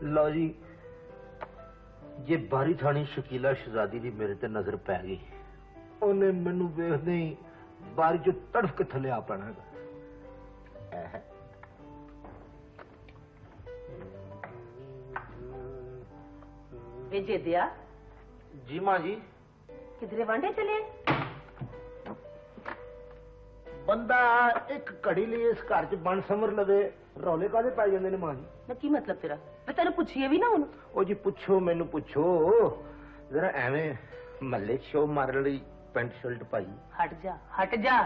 लो जी, जे बारी थानी शकीला शहजादी की मेरे ते नजर पै गई, उन्हें मैनू वेखदे ही बारी चो तड़फ के थले आ पैना है। दिया जी माँ जी। किधरे वांडे चले? बंदा एक घड़ी लिए इस घर च बन समर लवे, रौले कादे पै जांदे ने मां जी? ना की मतलब तेरा? मैं तेन पुछिए भी ना हुण। ओ जी पुछो, मैनू पुछो जरा। एवें महल्ले शो मारन लई पेंट शर्ट पाई। हट जा हट जा,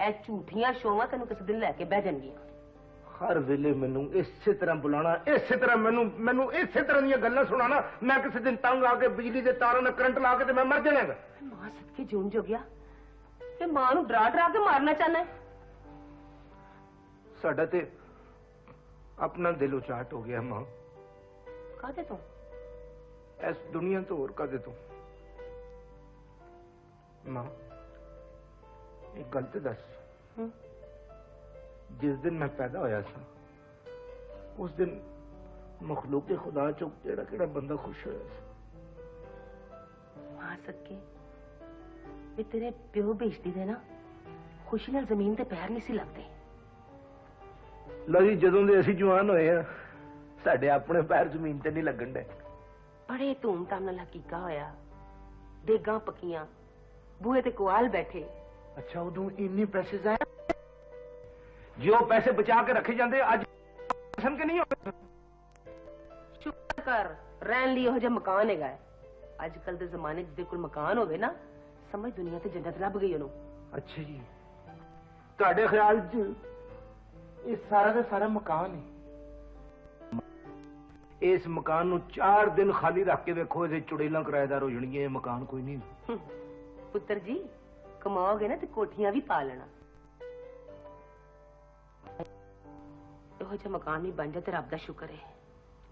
ए झूठियां शोवां तेन किस दिन लैके बह जाणगियां। हर वेले मैनू इसे तरह बुलाना, इसे तरह मैनू इसे तरह दी गल्लां सुनाना। मैं किसी दिन तंग आके बिजली के तारों ने करंट ला के ते मैं मर जाना। मां सदके जून जो गया, ये मां नू डरा डरा के मारना चाहना है। साडा ते अपना दिल उचाट हो गया मां। कादे तो? इस दुनिया तो और कादे तो? मां एक गल ते दस, जिस दिन मैं पैदा होया था उस दिन मखलूक खुदा चो केड़ा केड़ा बंदा खुश होया था? मां सदके ये तेरे प्यो बेचती दे ना खुशी नाल जमीन ते पैर नहीं सी लगदे। लो जी, जदों दे असीं जवान होए आ साडे अपने पैर जमीन ते नहीं लगन दे। बड़े धूम-धाम नाल हकीका होया, देगां पक्कियां, बूहे ते कुआल बैठे। अच्छा, उदों इन्ने पैसे जाया? जो पैसे बचा के रखे जाते अज किस्म के नहीं होते। शुक्र कर रहन लिए हो जा मकान है। अजकल के जमाने जिदे कोल मकान होवे ना, समझ दुनिया ते जन्नत लभ गई उन्हों। अच्छा जी, तुहाडे ख्याल च ये सारा का सारा मकान है? इस मकान नू 4 दिन खाली रख के देखो, इहदे चुड़ैलां किराएदार हो जाणगियां। ये मकान कोई नहीं। पुत्र जी कमाओगे ना तो कोठियां भी पा लेना। ਇਹੋ ਜਿਹਾ ਮਕਾਨ ਵੀ ਬਣ ਜਾ ਤੇ ਰੱਬ ਦਾ ਸ਼ੁਕਰ ਹੈ।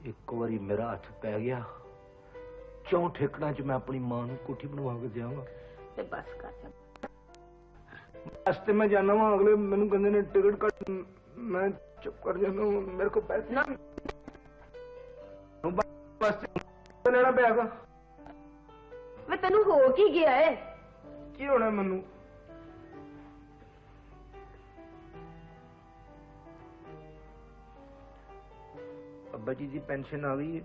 ਇੱਕ ਵਾਰੀ ਮੇਰਾ ਹੱਥ ਪੈ ਗਿਆ, 4 ਠੇਕੜਾਂ 'ਚ ਮੈਂ ਆਪਣੀ ਮਾਂ ਨੂੰ ਕੋਠੀ ਬਣਵਾ ਕੇ ਦੇਵਾਂਗਾ। ਤੇ ਬਸ ਕਰ ਜਾ। ਬਸ ਤੇ ਮੈਂ ਜਾਣਾ ਵਾ, ਅਗਲੇ ਮੈਨੂੰ ਕਹਿੰਦੇ ਨੇ ਟਿਕਟ ਕੱਟ, ਮੈਂ ਚੁੱਪ ਕਰ ਜਾਂਦਾ। ਮੇਰੇ ਕੋਲ ਪੈਸੇ ਨਾ ਬਸ ਲੈਣਾ ਪਿਆਗਾ। ਵੇ ਤੈਨੂੰ ਹੋ ਕੀ ਗਿਆ ਹੈ? ਕੀ ਹੋਣਾ ਮੈਨੂੰ? अब्बा जी दी पेंशन आ गई है।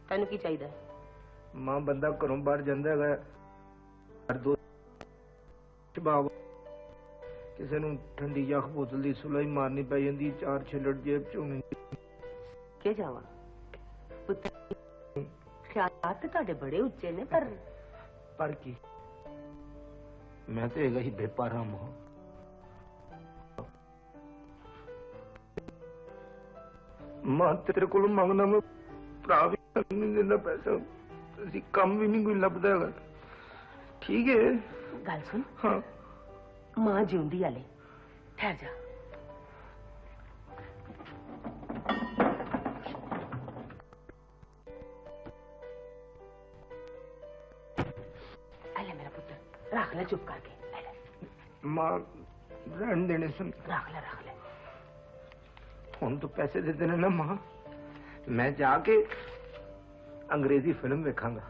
तेन की चाहिए? मां बंदा घरों बाहर जांदा है, हर दो भाव किसी नूं ठंडी जख बोतल दी सुलाई मारनी पै जांदी, 4 छिलड़ जेब च होने के जावा। पुत्र ख्याल ते तुहाडे बड़े उच्चे ने, पर की मैं तो हैगा ही बेपारा मां। मां तेरे को मंगना, मैं भरा भी नहीं देना पैसा, काम भी नहीं कोई लभदा है। ठीक है गल सुन। हाँ मां जिउंदी आले, ठहर जा। ले मेरा पुत्र, रख ले चुप करके। मां रहन देने सुन। रख ले रख ले। हुण तो पैसे दे देने ना मां, मैं जाके अंग्रेजी फिल्म देखांगा।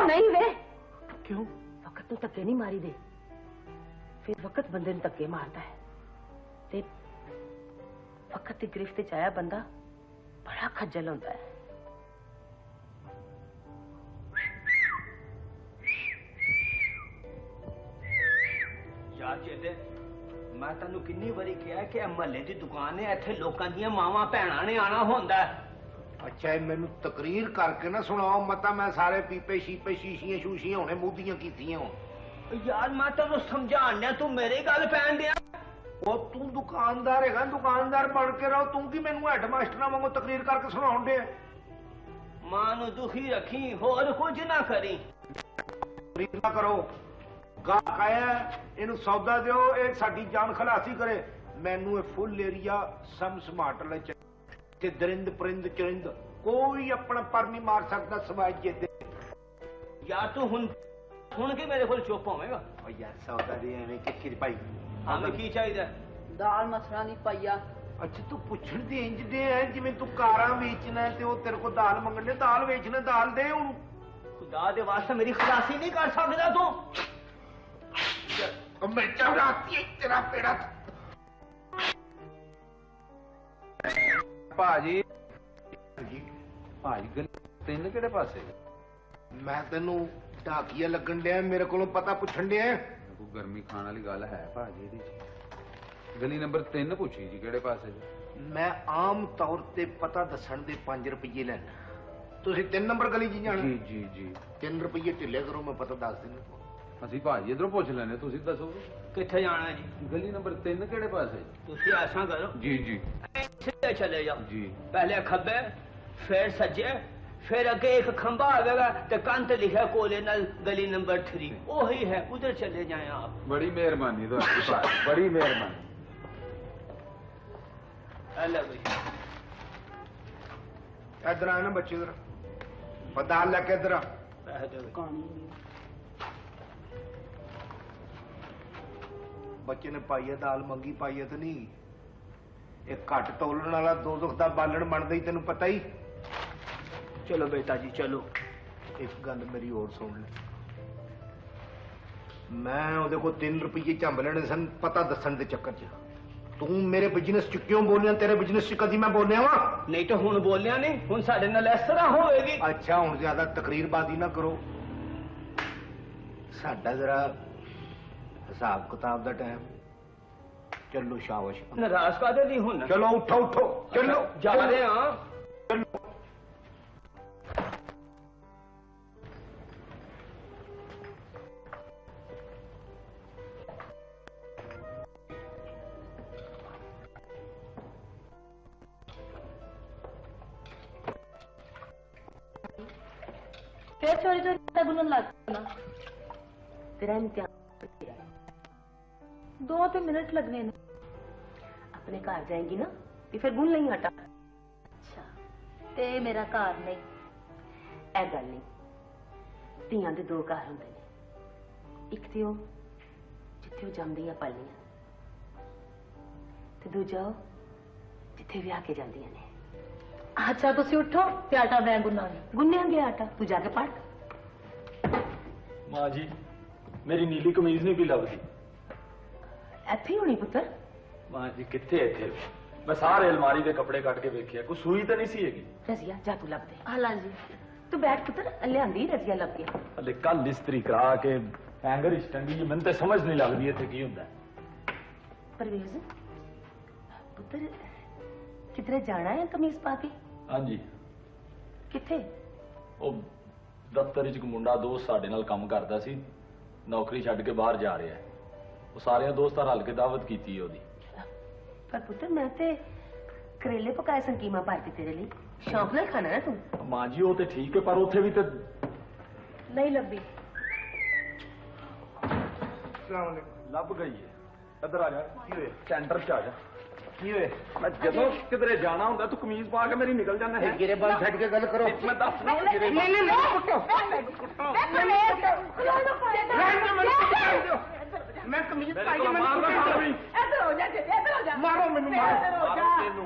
नहीं वे, क्यों? वक्त तो धक्के नहीं मारी दे, फिर वक्त बंदे नूं धक्के मारता है। ते वक्त की गिरफ्त च आया बंदा बड़ा खज्जल होता है। यार चेते, मैं तेन किन्नी बारी कहा कि महल्ले की दुकान है, इत्थे लोकां दियां मावां भैणां ने आना होंदा है। अच्छा, मैनू तकरीर करके ना सुनाओ मता, मैं सारे पीपे शीपे शीशियां शूशियां होने मुदियां कीतियां हो। यार मैं तेन समझाने, तू मेरी गल पैन दिया। वो तू दुकानदार है, दुकानदार बन के रहो, तू की मैनू हेडमास्टर वांगू तकरीर करके सुनाउण दे। मां नू दुखी रखी, होर कुछ ना करी। तकरीर ना करो, गाहक आया इनू सौदा दिओ, ये साडी जान खलासी करे। मैनू ये फुल एरिया सम समाट ले ते दरिंद परिंद चरिंद कोई अपना पर नहीं मार सकता सवाई जेदे। यार तू हुन सुन के मेरे को चुप होवेगा? यार सौदा दे एवें कि भाई हमें की चाहिए? दाल मसरा दी पाइया। अच्छा तू पुछण दी इंज दे है जिवें तू कारां बेचना है ते ओ तेरे को दाल मंगने दाल बेचना दाल दे हुण खुदा दे वास्ते मेरी खलासी नहीं कर सकदा तू। मैं चढ़ाती है तेरा पेड़ा ਭਾਜੀ ਭਾਜੀ ਗਲੀ ਤਿੰਨ ਕਿਹੜੇ ਪਾਸੇ? मैं तेनू ढाकिया लगन दिया मेरे को पता पुछण दिया ਕੋਈ ਗਰਮੀ ਖਾਣ ਵਾਲੀ ਗੱਲ ਹੈ ਭਾਜੀ ਇਹਦੀ ਚ। ਗਲੀ ਨੰਬਰ 3 ਪੁੱਛੀ ਜੀ ਕਿਹੜੇ ਪਾਸੇ? मैं आम तौर ते पता दसन दे 5 रुपये लेना तुसी 3 नंबर गली च जाना ਜੀ ਜੀ ਜੀ 3 रुपये ढिले करो मैं पता दस देना ਅਸੀਂ ਭਾਜੀ ਇਧਰੋਂ ਪੁੱਛ ਲੈਣੇ ਤੁਸੀਂ ਦੱਸੋ किथे जाना है जी? ਗਲੀ ਨੰबर 3 ਕਿਹੜੇ ਪਾਸੇ? तुसी ऐसा करो ਜੀ ਜੀ सीधे चले जाओ। जी। पहले खब्बे फिर सज्जे फिर अगे एक खंबा आएगा ते कंत लिखा कोले नाल गली नंबर 3 वही है उधर चले जाए आप। ਬੜੀ ਮਿਹਰਬਾਨੀ ਤੁਹਾਡੀ ਭਾਜੀ ਬੜੀ ਮਿਹਰਬਾਨੀ। हेलो भाई इधर आना बच्चे इधर दाल लेके इधर आ पैसे दो भाई। बच्चे ने पाई है दाल मंगी पाई है तो नहीं एक घट तोलन वाला दो दुख का बालन बनता ही तेन पता ही। चलो बेटा जी चलो। एक गल मेरी और सुन ले मैं ओदे को 3 रुपये झंब लेने सन पता दसन के चक्कर च तू मेरे बिजनेस च क्यों बोलिया तेरे बिजनेस च कदी मैं बोलिया वा नहीं तो हुन बोलिया नहीं हुन साडे नाल इस तरह होएगी। अच्छा हुन ज्यादा तकरीरबाजी ना करो साडा जरा हिसाब किताब दा टाइम चलो शाबाश नाराज कादे दी हुन? चलो उठो उठो चलो जा रहे हां। चलो फिर चोरी चोरी बुलन लग ना तेरा इम्तिहान 2 मिनट लगने ने अपने घर जाएंगी ना तो फिर गुन नहीं हटा। अच्छा ते मेरा घर नहीं ए गल नहीं ਧੀਆਂ ਦੇ 2 ਘਰ ਹੁੰਦੇ ਨੇ ਇੱਕ ਤੇ ਉਹ ਜਿੱਥੇ ਉਹ ਜੰਮਦੀਆਂ ਪਲਦੀਆਂ ਤੇ ਦੂਜਾ ਉਹ ਜਿੱਥੇ ਵਿਆਹ ਕੇ ਜਾਂਦੀਆਂ ਨੇ। अच्छा तुसी उठो ते आटा मैं गुन्नांगी। ਗੁੰਨਿਆਂਗੇ ਆਟਾ ਤੂੰ ਜਾ ਕੇ ਪੜ। माँ जी मेरी नीली कमीज नहीं भी लभदी। ਇੱਥੇ ਹੀ ਹੋਣੀ ਪੁੱਤਰ। माँ जी किथे इथे मैं सारे अलमारी के कपड़े कट के वेखे कोई सूई तो नहीं सी हैगी। रजिया जा तू ਲੱਭ ਦੇ। हाला जी तू बैठ पुत्र लियांदी रजिया ਲੱਭ के। हले कल इस्त्री करा के हैंगर च टंगी मैंने तो समझ नहीं लगती इथे की हुंदा। परवेज पुत्र किधरे जाना है कमीज पा के? हाँ जी किथे? वो दफ्तर च एक मुंडा दोस्त साडे नाल काम करदा सी नौकरी छड्ड के बाहर जा रहा है वो सारे दोस्तां रल के दावत कीती है ओदी। पर पुत्र मैं ते करेले पकाए सन कीमा भर के तेरे लिए शौक नाल खाना ना तू। माँ जी वो तो ठीक है पर उथे भी तो नहीं लब्बी। लभ गई है इधर आ जा की होया सेंटर च आ जा की होया मैं जदों किधरे जाना हुंदा तू कमीज पा के मेरी निकल जाना है। गिरेबान छड़ के गल करो मैं दस ना गिरेबान मैं कमीज मेरे पाई को मार ना खा भी इधर हो जा इधर हो जा मारो मैनू मारो मारो तेनू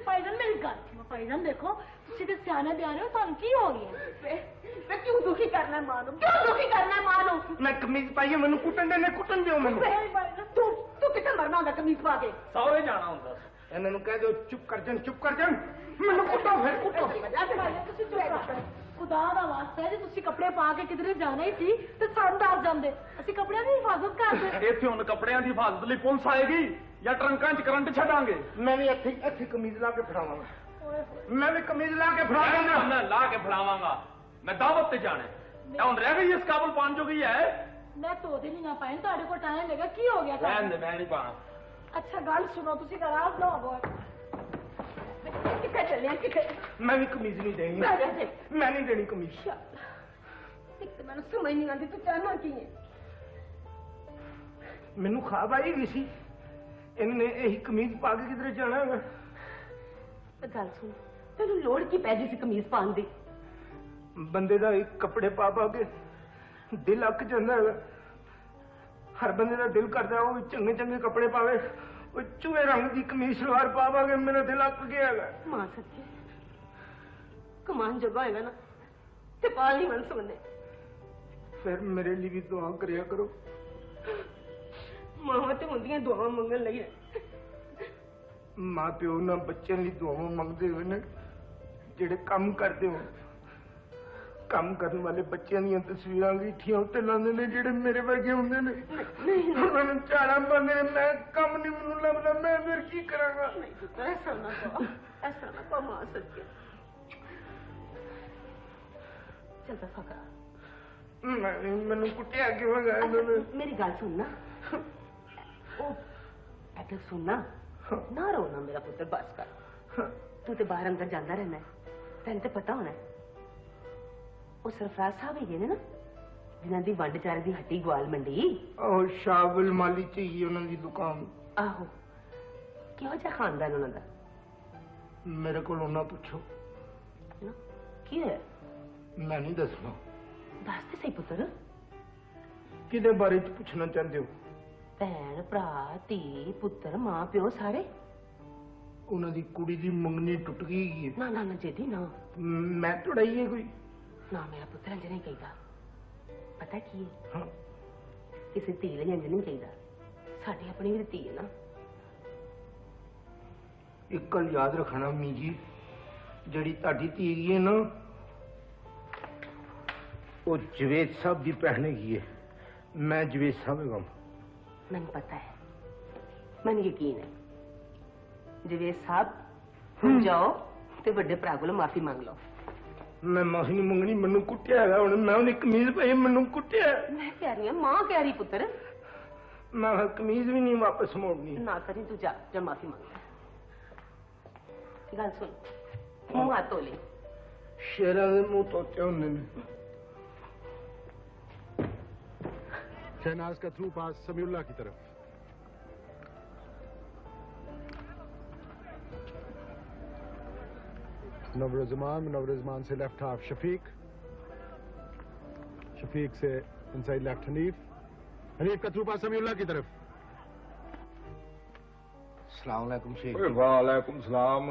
भाईजान मेरी गल भाईजान देखो तुसी ते सियाने बियाने हो तुहानू की हो गया मैं क्यों दुखी करना मां नू क्यों दुखी करना मां नू मैं कमीज पाई है मैनू कुटन देने कुटन दियो मैनू तू तू किथे मरना होंदा कमीज पा के सौरे जाना हुंदा ਇਹਨਾਂ ਨੂੰ ਕਹਿ ਦਿਓ ਚੁੱਪ ਕਰ ਜਾਣ ਮੈਨੂੰ ਕੁੱਟੋ ਫਿਰ ਕੁੱਟੋ ਤੁਸੀਂ ਚੁੱਪ ਕਰ खुदा दा वास्ता जे तुसी कपड़े पा के किधरे जाना ही सी ते सन दस जांदे ਅਸੀਂ ਕੱਪੜਿਆਂ ਦੀ ਹਿਫਾਜ਼ਤ ਕਰਦੇ। ਇੱਥੇ ਹੁਣ ਕੱਪੜਿਆਂ ਦੀ ਹਿਫਾਜ਼ਤ ਲਈ ਪੁਲਿਸ ਆਏਗੀ ਜਾਂ ਟਰੰਕਾਂ 'ਚ ਕਰੰਟ ਛੱਡਾਂਗੇ। ਮੈਂ ਵੀ ਇੱਥੇ ਕਮੀਜ਼ ਲਾ ਕੇ ਫੜਾਵਾਂਗਾ ਮੈਂ ਵੀ ਕਮੀਜ਼ ਲਾ ਕੇ ਫੜਾਵਾਂਗਾ ਮੈਂ ਲਾ ਕੇ ਫੜਾਵਾਂਗਾ ਮੈਂ ਦਾਵਤ ਤੇ ਜਾਣਾ ਹੈ ਹੁਣ ਰਹਿ ਗਈ ਇਸ ਕਾਬਲ ਪਾਣ ਜੋਗੀ ਹੈ ਮੈਂ ਤੋਦੇ ਨਹੀਂ ਨਾ ਪਾਏ ਤੁਹਾਡੇ ਕੋਲ ਟਾਈਮ ਹੈਗਾ ਕੀ ਹੋ ਗਿਆ ਰਹਿਣ ਦੇ ਮੈਂ ਨਹੀਂ ਪਾਣਾ। ਅੱਛਾ ਗੱਲ ਸੁਣੋ ਤੁਸੀਂ ਆਰਾਮ ਨਾਲ ਹੋਵੋ ਕਿੱਥੇ ਚੱਲੇ ਕਿੱਥੇ ਮੈਂ ਵੀ ਕਮੀਜ਼ ਨਹੀਂ ਦੇਣੀ ਮੈਂ ਨਹੀਂ ਦੇਣੀ ਕਮੀਜ਼ ਇੱਕ ਤਾਂ ਮੈਨੂੰ ਸਮਝ ਨਹੀਂ ਆਉਂਦੀ ਤੂੰ ਚਾਹਨਾ ਕੀ ਹੈ। ਮੈਨੂੰ ਖਾਬ ਆਈ ਵੀ ਸੀ ਇਹਨੇ ਇਹੀ ਕਮੀਜ਼ ਪਾ ਕੇ ਕਿਧਰੇ ਜਾਣਾ ਹੈਗਾ। ਗੱਲ ਸੁਣ ਤੈਨੂੰ ਲੋੜ ਕੀ ਪੈ ਗਈ ਸੀ ਕਮੀਜ਼ ਪਾਉਣ ਦੀ? ਬੰਦੇ ਦਾ ਇੱਕ ਕੱਪੜੇ ਪਾ ਕੇ ਦਿਲ ਅੱਕ ਜਾਂਦਾ ਹੈਗਾ। ਹਰ ਬੰਦੇ ਦਾ ਦਿਲ ਕਰਦਾ ਉਹ ਚੰਗੇ ਕੱਪੜੇ ਪਾਵੇ ਉਹ ਚੂਹੇ ਰੰਗ ਦੀ ਕਮੀਜ਼ ਸਲਵਾਰ ਪਾਵਾਂਗੇ ਮੇਰਾ ਦਿਲ ਅੱਕ ਗਿਆ ਹੈਗਾ। ਮਾਂ ਸੱਚੇ ਕਮਾਨ ਜਗਾ ਹੋਏਗਾ ਨਾ ਤੇ ਪਾਲ ਨਹੀਂ ਮਨ ਸੁਣਨੇ। ਫਿਰ ਮੇਰੇ ਲਈ ਵੀ ਦੁਆ ਕਰਿਆ ਕਰੋ। ਮਾਂ ਤੇ ਹੁੰਦੀਆਂ ਦੁਆਵਾਂ ਮੰਗਣ ਲਈ ਹੈ। ਮਾਂ ਪਿਓ ਨਾ ਬੱਚਿਆਂ ਲਈ ਦੁਆਵਾਂ ਮੰਗਦੇ ਹੋਏ ਨੇ ਜਿਹੜੇ ਕੰਮ ਕਰਦੇ ਹੋ। ਕੰਮ ਕਰਨ ਵਾਲੇ ਬੱਚਿਆਂ ਦੀਆਂ ਤਸਵੀਰਾਂ ਅੰਗੀਠੀਆਂ ਉੱਤੇ ਲਾਉਂਦੇ ਨੇ ਜਿਹੜੇ ਮੇਰੇ ਵਰਗੇ ਹੁੰਦੇ ਨੇ। ਉਹਨਾਂ ਨੂੰ ਝਾੜਾਂ ਪਾਉਂਦੇ ਨੇ। ਮੈਂ ਕੰਮ ਨਹੀਂ ਮੈਨੂੰ ਲੱਭਦਾ, ਮੈਂ ਫਿਰ ਕੀ ਕਰਾਂਗਾ? ਨਹੀਂ ਪੁੱਤਰ ਐਸਾ ਨਾ ਕਹੋ, ਐਸਾ ਨਾ ਕਹੋ ਮਾਂ ਸੱਚੇ। ਚੱਲ ਦਫਾ ਕਰ। ਮੈਨੂੰ ਕੁੱਟਿਆ ਕਿਉਂ ਗਿਆ ਇਹਨਾਂ ਨੇ? ਮੇਰੀ ਗੱਲ ਸੁਣ ਨਾ। ਉਹ ਐਡਾ ਸੁਣਨਾ ਨਾ ਰੋ ਨਾ ਮੇਰਾ ਪੁੱਤਰ, ਬਸ ਕਰ। ਤੂੰ ਤੇ ਬਾਹਰ ਅੰਦਰ ਜਾਂਦਾ ਰਹਿਣਾ, ਤੈਨੂੰ ਤੇ ਪਤਾ ਹੋਣਾ। ਉਹ ਸਰਫਰਾਜ਼ ਸਾਹਿਬ ਹੈਗੇ ਨੇ ਨਾ ਜਿਨ੍ਹਾਂ ਦੀ ਵੰਡ ਚਾਰੇ ਦੀ ਹੱਟੀ ਗਵਾਲ ਮੰਡੀ। ਉਹ ਸ਼ਾਬਲ ਮਾਲੀ ਚ ਹੀ ਉਹਨਾਂ ਦੀ ਦੁਕਾਨ। ਆਹੋ, ਕਿਹੋ ਜਿਹਾ ਖਾਨਦਾਨ ਉਹਨਾਂ ਦਾ? ਮੇਰੇ ਕੋਲ ਉਹਨਾਂ ਪੁੱਛੋ। ਨਾ, ਕੀ ਹੈ? ਮੈਂ ਨਹੀਂ ਦੱਸਣਾ। ਦੱਸ ਤੇ ਸਹੀ ਪੁੱਤਰ। ਕਿਹਦੇ ਬਾਰੇ ਚ ਪੁੱਛਣਾ ਚਾਹੁੰਦੇ ਹੋ? ਭੈਣ ਭਰਾ ਧੀ ਪੁੱਤਰ ਮਾਂ ਪਿਓ ਸਾਰੇ। ਉਹਨਾਂ ਦੀ ਕੁੜੀ ਦੀ ਮੰਗਣੀ ਟੁੱਟ ਗਈ। ਨਾ ਨਾ ਨਾ ਜੇਦੀ ਨਾ। ਮੈਂ ਤੁੜਾਈ ਹੈ ਕੋਈ? ਨਾ ਮੇਰਾ ਪੁੱਤਰ ਇੰਜ ਨਹੀਂ ਕਹੀਦਾ। ਪਤਾ ਕੀ ਹੈ, ਹਾਂ, ਕਿਸੇ ਧੀ ਲਈ ਇੰਜ ਨਹੀਂ ਕਹੀਦਾ। ਸਾਡੀ ਆਪਣੀ ਵੀ ਧੀ ਹੈ ਨਾ। ਇੱਕ ਗੱਲ ਯਾਦ ਰੱਖਣਾ ਮੀ ਜੀ, ਜਿਹੜੀ ਤੁਹਾਡੀ ਧੀ ਹੈਗੀ ਹੈ ਨਾ, ਉਹ ਜਵੇਦ ਸਾਹਿਬ ਦੀ ਭੈਣ ਹੈਗੀ ਹੈ। ਮੈਂ ਜਵੇਦ ਸਾਹਿਬ ਹੈਗਾ। ਮੈਨੂੰ ਪਤਾ ਹੈ, ਮੈਨੂੰ ਯਕੀਨ ਹੈ। ਜਵੇਦ ਸਾਹਿਬ ਹੁਣ ਜਾਓ ਤੇ ਵੱਡੇ ਭਰਾ ਕੋਲੋਂ ਮਾਫੀ ਮੰਗ ਲਓ। ਮੈਂ ਮਾਫੀ ਨਹੀਂ ਮੰਗਣੀ। ਮੈਨੂੰ ਕੁੱਟਿਆ ਹੈਗਾ ਹੁਣ। ਮੈਂ ਉਹਦੀ ਕਮੀਜ਼ ਪਾਈ, ਮੈਨੂੰ ਕੁੱਟਿਆ। ਮੈਂ ਕਹਿ ਰਹੀ ਹਾਂ, ਮਾਂ ਕਹਿ ਰਹੀ ਪੁੱਤਰ। ਮੈਂ ਕਿਹਾ ਕਮੀਜ਼ ਵੀ ਨਹੀਂ ਵਾਪਸ ਮੋੜਨੀ। ਨਾ ਕਰੀ ਤੂੰ, ਜਾ ਜਾ ਮਾਫੀ ਮੰਗ ਲੈ। ਗੱਲ ਸੁਣ, ਮੂੰਹ ਹੱਥ ਧੋ ਲਈ। ਸ਼ੇਰਾਂ ਦੇ ਮੂੰਹ ਤੋਤੇ ਹੁੰਦੇ ਨੇ। शहनाज का थ्रू पास समीउल्लाह की तरफ। मुनव्वर से लेफ्ट हाफ शफीक, शफीक से इनसाइड लेफ्ट हनीफ का थ्रू पास समीउल्लाह की तरफ। ਸਲਾਮ ਅਲੈਕੁਮ ਸ਼ੇਖ। वालेकुम सलाम।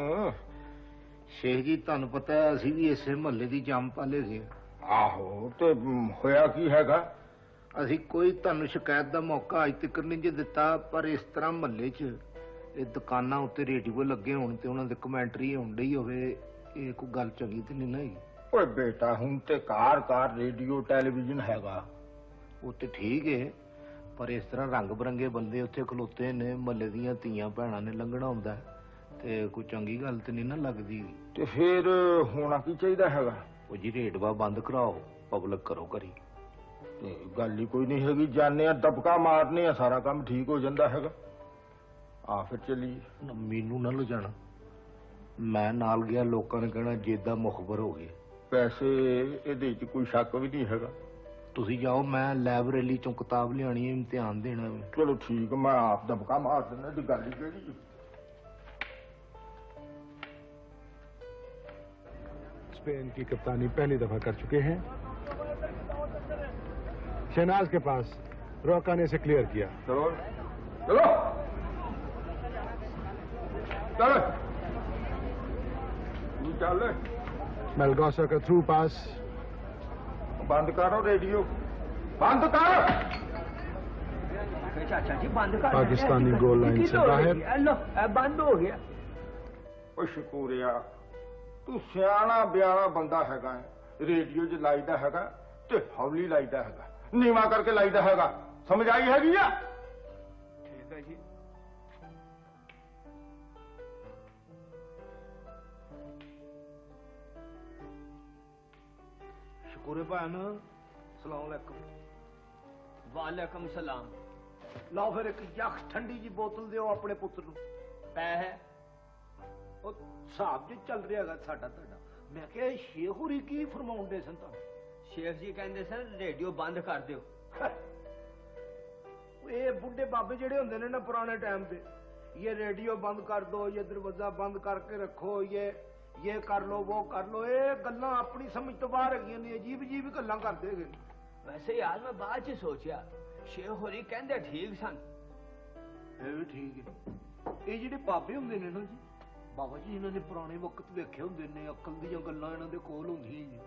ਸ਼ੇਖ ਜੀ, ਤੁਹਾਨੂੰ ਪਤਾ ਹੈ ਅਸੀਂ ਵੀ ਇਸੇ ਮਹੱਲੇ ਦੀ ਜੰਮ ਪਾਲੇ ਸੀ। ਆਹੋ, ਤੇ ਹੋਇਆ ਕੀ ਹੈਗਾ? ਅਸੀਂ ਕੋਈ ਤੁਹਾਨੂੰ ਸ਼ਿਕਾਇਤ ਦਾ ਮੌਕਾ ਅੱਜ ਤੱਕ ਨਹੀਂ ਜੇ ਦਿੱਤਾ, ਪਰ ਇਸ ਤਰ੍ਹਾਂ ਮਹੱਲੇ 'ਚ ਇਹ ਦੁਕਾਨਾਂ ਉੱਤੇ ਰੇਡੀਓ ਲੱਗੇ ਹੋਣ ਤੇ ਉਹਨਾਂ ਦੀ ਕਮੈਂਟਰੀ ਹੋਣ ਡਈ ਹੋਵੇ, ਇਹ ਕੋਈ ਗੱਲ ਚੰਗੀ ਤੇ ਨਹੀਂ ਨਾ ਹੈਗੀ। ਓਏ ਬੇਟਾ, ਹੁਣ ਤੇ ਕਾਰ ਰੇਡੀਓ ਟੈਲੀਵਿਜ਼ਨ ਹੈਗਾ। ਉਹ ਤੇ ਠੀਕ ਹੈ, ਪਰ ਇਸ ਤਰ੍ਹਾਂ ਰੰਗ ਬਰੰਗੇ ਬੰਦੇ ਉੱਥੇ ਖਲੋਤੇ ਨੇ, ਮਹੱਲੇ ਦੀਆਂ ਧੀਆਂ ਭੈਣਾਂ ਨੇ ਲੰਘਣਾ ਹੁੰਦਾ ਤੇ ਕੋਈ ਚੰਗੀ ਗੱਲ ਤੇ ਨਹੀਂ ਨਾ ਲੱਗਦੀ। ਤੇ ਫਿਰ ਹੋਣਾ ਕੀ ਚਾਹੀਦਾ ਹੈਗਾ? ਉਹ ਜੀ ਰੇਡਵਾ ਬੰਦ ਕਰਾਓ, ਪਬਲਿਕ ਕਰੋ ਕਰੀ। ਤੇ ਗੱਲ ਹੀ ਕੋਈ ਨਹੀਂ ਹੈਗੀ, ਜਾਣੇ ਆ ਦਬਕਾ ਮਾਰਨੇ ਆ, ਸਾਰਾ ਕੰਮ ਠੀਕ ਹੋ ਜਾਂਦਾ ਹੈਗਾ। ਆ ਫਿਰ ਚੱਲੀ। ਮੈਨੂੰ ਨਾ ਲਿਜਾਣਾ, ਮੈਂ ਨਾਲ ਗਿਆ ਲੋਕਾਂ ਨੇ ਕਹਿਣਾ ਜੇਦਾ ਮੁਖਬਰ ਹੋ ਗਏ। ਪੈਸੇ ਇਹਦੇ 'ਚ ਕੋਈ ਸ਼ੱਕ ਵੀ ਨਹੀਂ ਹੈਗਾ। ਤੁਸੀਂ ਜਾਓ, ਮੈਂ ਲਾਇਬ੍ਰੇਰੀ ਚੋਂ ਕਿਤਾਬ ਲਿਆਣੀ ਹੈ, ਇਮਤਿਹਾਨ ਦੇਣਾ ਹੈ। ਚਲੋ ਠੀਕ, ਮੈਂ ਆਪ ਦਬਕਾ ਮਾਰ ਦਿੰਦਾ। ਦੀ ਗੱਲ ਹੀ ਕਿਹੜੀ? स्पेन की कप्तानी पहली दफा कर चुके हैं। शहनाज के पास रॉका ने इसे क्लियर किया। चलो चलो चलो, चल। मेलगोसा का थ्रू पास। बंद करो रेडियो, बंद कर। चाचा जी बंद कर। पाकिस्तानी गोल लाइन से बाहर। लो बंद हो गया। ओ शकूरिया, तू सियाना ब्याना बंदा हैगा, रेडियो 'ਚ ਲਾਈਦਾ ਹੈਗਾ ਤੇ ਹੌਲੀ ਲਾਈਦਾ ਹੈਗਾ, ਨੀਵਾ ਕਰਕੇ ਲਾਈਦਾ ਹੈਗਾ। ਸਮਝ ਆਈ ਹੈਗੀ ਆ? ठीक है जी। ਸ਼ੁਕਰ ਹੈ ਭੈਣ। ਸਲਾਮ ਅਲੈਕੁਮ। वालेकुम सलाम। ਲਓ ਫਿਰ ਇੱਕ ਯਖ ਠੰਡੀ ਜੀ ਬੋਤਲ ਦਿਓ ਆਪਣੇ ਪੁੱਤਰ ਨੂੰ। पै है ਉਹ ਹਿਸਾਬ ਜੇ ਚੱਲ ਰਿਹਾ ਹੈਗਾ ਸਾਡਾ ਤੁਹਾਡਾ। ਮੈਂ ਕਿਹਾ ਇਹ ਸ਼ੇਖ ਹੋਰੀ ਕੀ ਫਰਮਾਉਂਦੇ ਸਨ ਤੁਹਾਨੂੰ? शेख जी कहते सर रेडियो बंद कर दियो। ਇਹ ਬੁੱਢੇ ਬਾਬੇ ਜਿਹੜੇ ਹੁੰਦੇ ਨੇ ਨਾ ਪੁਰਾਣੇ ਟਾਈਮ ਦੇ, ਇਹ ਰੇਡੀਓ ਬੰਦ ਕਰ ਦੋ, ਇਹ ਦਰਵਾਜ਼ਾ ਬੰਦ ਕਰਕੇ ਰੱਖੋ, ਇਹ ਕਰ ਲੋ, ਉਹ ਕਰ ਲੋ, ਇਹ ਗੱਲਾਂ ਆਪਣੀ ਸਮਝ ਤੋਂ ਬਾਹਰ ਹੈਗੀਆਂ ਨੇ। ਅਜੀਬ ਅਜੀਬ ਗੱਲਾਂ ਕਰਦੇ ਹੈਗੇ। वैसे यार मैं बाद च सोचा शेख होरी कहते ठीक सन। ਇਹ ਵੀ ਠੀਕ ਹੈ। ਇਹ ਜਿਹੜੇ ਬਾਬੇ ਹੁੰਦੇ ਨੇ ਨਾ ਜੀ, ਬਾਬਾ ਜੀ ਇਹਨਾਂ ਨੇ ਪੁਰਾਣੇ ਵਕਤ ਵੇਖੇ ਹੁੰਦੇ ਨੇ, ਅਕਲ ਦੀਆਂ ਗੱਲਾਂ ਇਹਨਾਂ ਦੇ ਕੋਲ ਹੁੰਦੀਆਂ ਜੀ।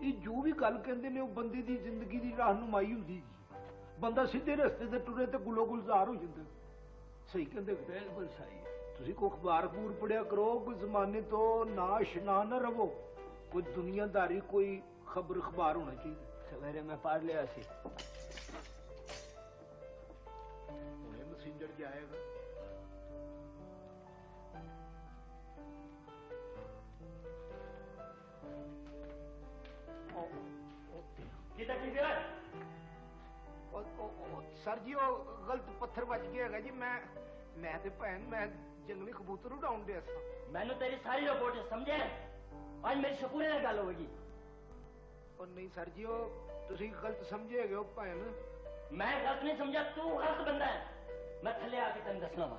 ਇਹ ਜੋ ਵੀ ਗੱਲ ਕਹਿੰਦੇ ਨੇ ਉਹ ਬੰਦੇ ਦੀ ਜ਼ਿੰਦਗੀ ਦੀ ਰਹਿਨੁਮਾਈ ਹੁੰਦੀ ਜੀ। ਬੰਦਾ ਸਿੱਧੇ ਰਸਤੇ ਤੇ ਟੁਰੇ ਤੇ ਗੁਲੋ ਗੁਲਜ਼ਾਰ ਹੋ ਜਾਂਦਾ। ਸਹੀ ਕਹਿੰਦੇ। ਬਿਲਕੁਲ ਸਹੀ ਹੈ। ਤੁਸੀਂ ਕੋਈ ਅਖਬਾਰ ਖਬੂਰ ਪੜਿਆ ਕਰੋ, ਕੋਈ ਜ਼ਮਾਨੇ ਤੋਂ ਨਾਸ਼ਨਾ ਨਾ ਰਵੋ, ਕੋਈ ਦੁਨੀਆਦਾਰੀ, ਕੋਈ ਖਬਰ ਅਖਬਾਰ ਹੋਣਾ ਚਾਹੀਦਾ। ਸਵੇਰੇ ਮੈਂ ਪੜ੍ਹ ਲਿਆ ਸੀ। ਹੁਣੇ ਮੈਸੇਂਜਰ ਜਾਏਗਾ। ਸਰ ਜੀ ਉਹ ਗਲਤ ਪੱਥਰ ਵੱਜ ਗਿਆ ਹੈਗਾ ਜੀ। ਮੈਂ ਤੇ ਭੈਣ ਮੈਂ ਜੰਗਲੀ ਕਬੂਤਰ ਉਡਾਉਣ ਡਿਆ ਸਾਂ। मैंने तेरी सारी रिपोर्ट समझे। आज मेरी शकूरे ਨਾਲ ਗੱਲ ਹੋਵੇਗੀ। ਉਹ ਨਹੀਂ ਸਰ ਜੀ, ਉਹ ਤੁਸੀਂ ਗਲਤ ਸਮਝੇ ਹੈਗੇ ਹੋ ਭੈਣ। मैं गलत नहीं समझा, तू गलत बंदा है। मैं थले आके तेन दसना वा।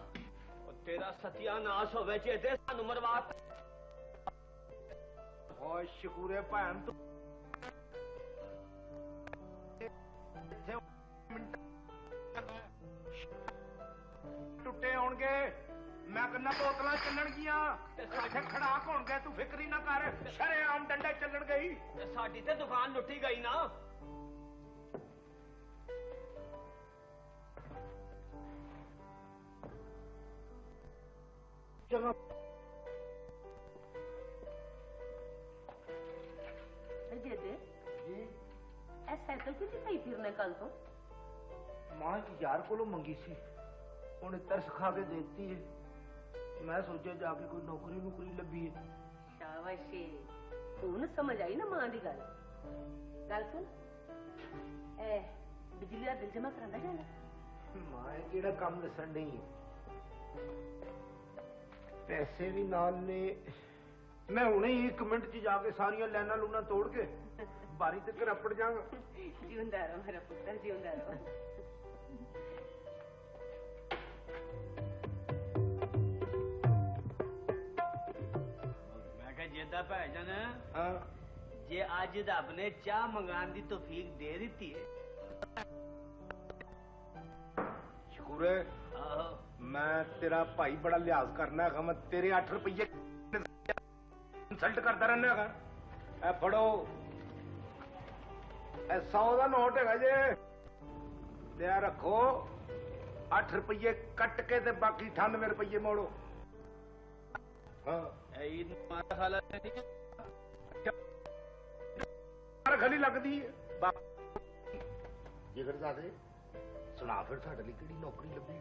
तेरा सत्यानाश होवे चेते सानू मरवा। ਓਏ ਸ਼ਕੂਰੇ ਭੈਣ ਤੂੰ ਟੁੱਟੇ ਹੋਣਗੇ। ਮੈਂ ਕਹਿੰਦਾ ਬੋਤਲਾਂ ਚੱਲਣਗੀਆਂ, ਇੱਥੇ ਖੜਾਕ ਹੋਣਗੇ। ਤੂੰ ਫਿਕਰ ਹੀ ਨਾ ਕਰ, ਸ਼ਰੇਆਮ ਡੰਡੇ ਚੱਲਣ ਗਈ। ਸਾਡੀ ਤੇ ਦੁਕਾਨ ਲੁੱਟੀ ਗਈ ਨਾ। ਚਲੋ जेदे जी ए साइकिल कितनी सही फिरने कल तो मां यार को मंगी सी, उन्हें तरस खा के देती है। मैं सोचा जाके कोई नौकरी नौकरी लभी है। शाबाशी, तू न समझ आई ना मां दी गल सुन। ए बिजली का बिल जमा करांदा जाना। मां केड़ा काम दसन नहीं, पैसे भी नाल ने। मैं हुणे ही 1 मिनट च जाके सारियां लाइना लूना तोड़ के बारी तक रपड़ जाऊंगा। जीवंदा रहो मेरा पुत्र, जीवंदा रहो। मैं कह जेदा भाईजान, हाँ जे आज रब ने चाह मंगाने की तौफीक दे दी है। शुक्र है। आहो मैं तेरा भाई बड़ा लिहाज करना है। मैं तेरे 8 रुपये इंसल्ट करता रहना है। ए फड़ो, ए 100 का नोट है जे, लिया रखो। 8 रुपये कट के ते बाकी 98 रुपये मोड़ो। हाँ ईद मुबारक खाला खली लगती है। जिगरजादे सुना फिर साडे लई किहड़ी नौकरी लभी।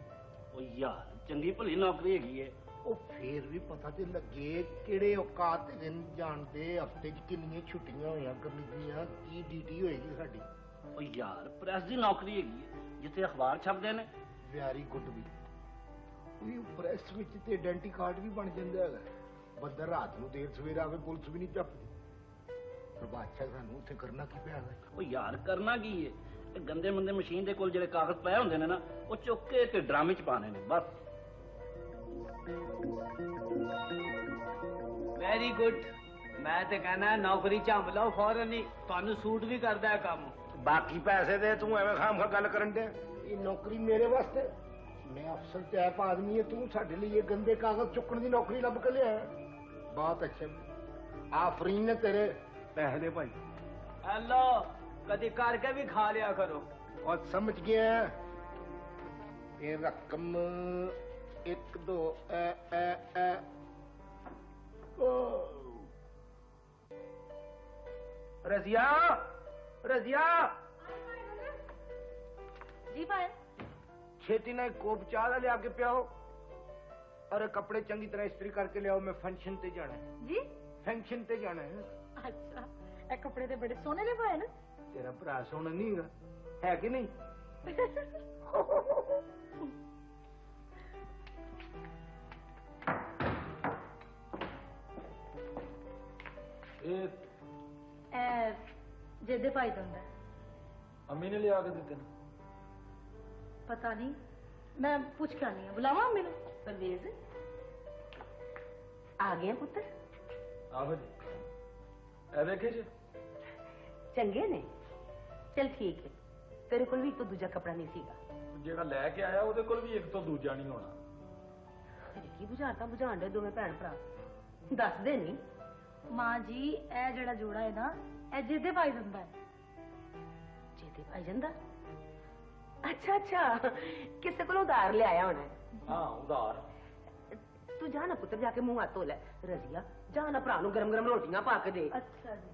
ओ यार चंगी भली नौकरी हैगी है। ਉਹ ਫੇਰ ਵੀ ਪਤਾ ਤੇ ਲੱਗੇ ਕਿਹੜੇ ਔਕਾਤ ਤੇ ਦਿਨ ਜਾਣਦੇ। ਹਫਤੇ 'ਚ ਕਿੰਨੀਆਂ ਛੁੱਟੀਆਂ ਹੋਈਆਂ ਕਰਨੀਆਂ, ਕੀ ਡਿਊਟੀ ਹੋਏਗੀ ਸਾਡੀ। ओ यार प्रेस की नौकरी हैगी है, जिथे अखबार छपदे ने। ਵੈਰੀ ਗੁੱਡ ਵੀ ਵੀ ਪ੍ਰੈਸ ਵਿੱਚ ਤੇ ਆਇਡੈਂਟੀ ਕਾਰਡ ਵੀ ਬਣ ਜਾਂਦਾ ਹੈਗਾ। ਬੰਦਾ ਰਾਤ ਨੂੰ ਦੇਰ ਸਵੇਰ ਆਵੇ ਪੁਲਿਸ ਵੀ ਨਹੀਂ ਚੱਪਦੀ। ਪਰ ਬਾਦਸ਼ਾਹ ਸਾਨੂੰ ਉੱਥੇ ਕਰਨਾ ਕੀ ਪਿਆ ਹੈ। ओ यार करना की है, ਇਹ ਗੰਦੇ ਮੰਦੇ ਮਸ਼ੀਨ ਦੇ ਕੋਲ ਜਿਹੜੇ ਕਾਗਜ਼ ਪਏ ਹੁੰਦੇ ਨੇ ਨਾ, ਉਹ ਚੁੱਕ ਕੇ ਤੇ ਡਰਾਮੇ ਚ ਪਾਣੇ ਨੇ ਬਸ। Very good. ਮੈਂ ਤੇ ਕਹਿੰਦਾ ਨੌਕਰੀ ਝੰਬ ਲਓ ਫੌਰਨ ਹੀ, ਤੁਹਾਨੂੰ ਸੂਟ ਵੀ ਕਰਦਾ ਹੈ ਕੰਮ। ਬਾਕੀ ਪੈਸੇ ਦੇ ਤੂੰ ਐਵੇਂ ਖਾਮ ਖਾ ਗੱਲ ਕਰਨ ਦੇ। ਇਹ ਨੌਕਰੀ ਮੇਰੇ ਵਾਸਤੇ, ਮੈਂ ਅਫਸਰ ਟੈਪ ਆਦਮੀ ਹੈ। ਤੂੰ ਸਾਡੇ ਲਈ ਇਹ ਗੰਦੇ ਕਾਗਜ਼ ਚੁੱਕਣ ਦੀ ਨੌਕਰੀ ਲੱਭ ਕੇ ਲਿਆ। ਬਹੁਤ ਅੱਛਾ, ਆਫਰੀਨ ਨੇ ਤੇਰੇ ਪੈਸੇ ਦੇ ਭਾਈ। ਹੈਲੋ, ਕਦੀ ਕਰਕੇ ਵੀ ਖਾ ਲਿਆ ਕਰੋ। और समझ गया। ये रकम 1 2 रजिया रजिया जी भाई छेती ने कोप चाह लिया के पियाओ और कपड़े चंगी तरह इस्त्री करके लियाओ। मैं फंक्शन ते जाना है। जी फंक्शन ते जाना है। अच्छा, ये कपड़े ते बड़े सोने दे पाए ना। तेरा भरा सोना नहीं है कि नहीं। जेदे भाई दंदा अम्मी ने लिया के दिते ने। पता नहीं, मैं पूछ के आनी है। बुलावा मेरे परवेज आ गया पुत्र। आहो जी, ए देखे जी चंगे ने। चल ठीक है, तेरे कोल भी तो दूजा कपड़ा नहीं सीगा। ਜਿਹੜਾ ਲੈ ਕੇ ਆਇਆ ਉਹਦੇ ਕੋਲ ਵੀ ਇੱਕ ਤੋਂ ਦੂਜਾ ਨਹੀਂ ਹੋਣਾ। ਘਰੇ ਕੀ ਬੁਝਾਣ ਦੇ ਦੋਵੇਂ ਭੈਣ ਭਰਾ ਦੱਸਦੇ ਨਹੀਂ। ਮਾਂ ਜੀ ਇਹ ਜਿਹੜਾ ਜੋੜਾ ਹੈ ਨਾ ਇਹ ਜਿਹਦੇ ਪਾਈ ਦਿੰਦਾ ਹੈ। ਜਿਹਦੇ ਪਾਈ ਜਾਂਦਾ। ਅੱਛਾ ਕਿਸੇ ਕੋਲੋਂ ਉਧਾਰ ਲਿਆਇਆ ਹੋਣਾ ਹੈ। ਹਾਂ ਉਧਾਰ। ਤੂੰ ਜਾ ਨਾ ਪੁੱਤਰ, ਜਾ ਕੇ ਮੂੰਹ ਹੱਥ ਧੋ ਲੈ। ਰਜ਼ੀਆ ਜਾ ਨਾ ਭਰਾ ਨੂੰ ਗਰਮ ਗਰਮ ਰੋਟੀਆਂ ਪਾ ਕੇ ਦੇ। ਅੱਛਾ ਜੀ।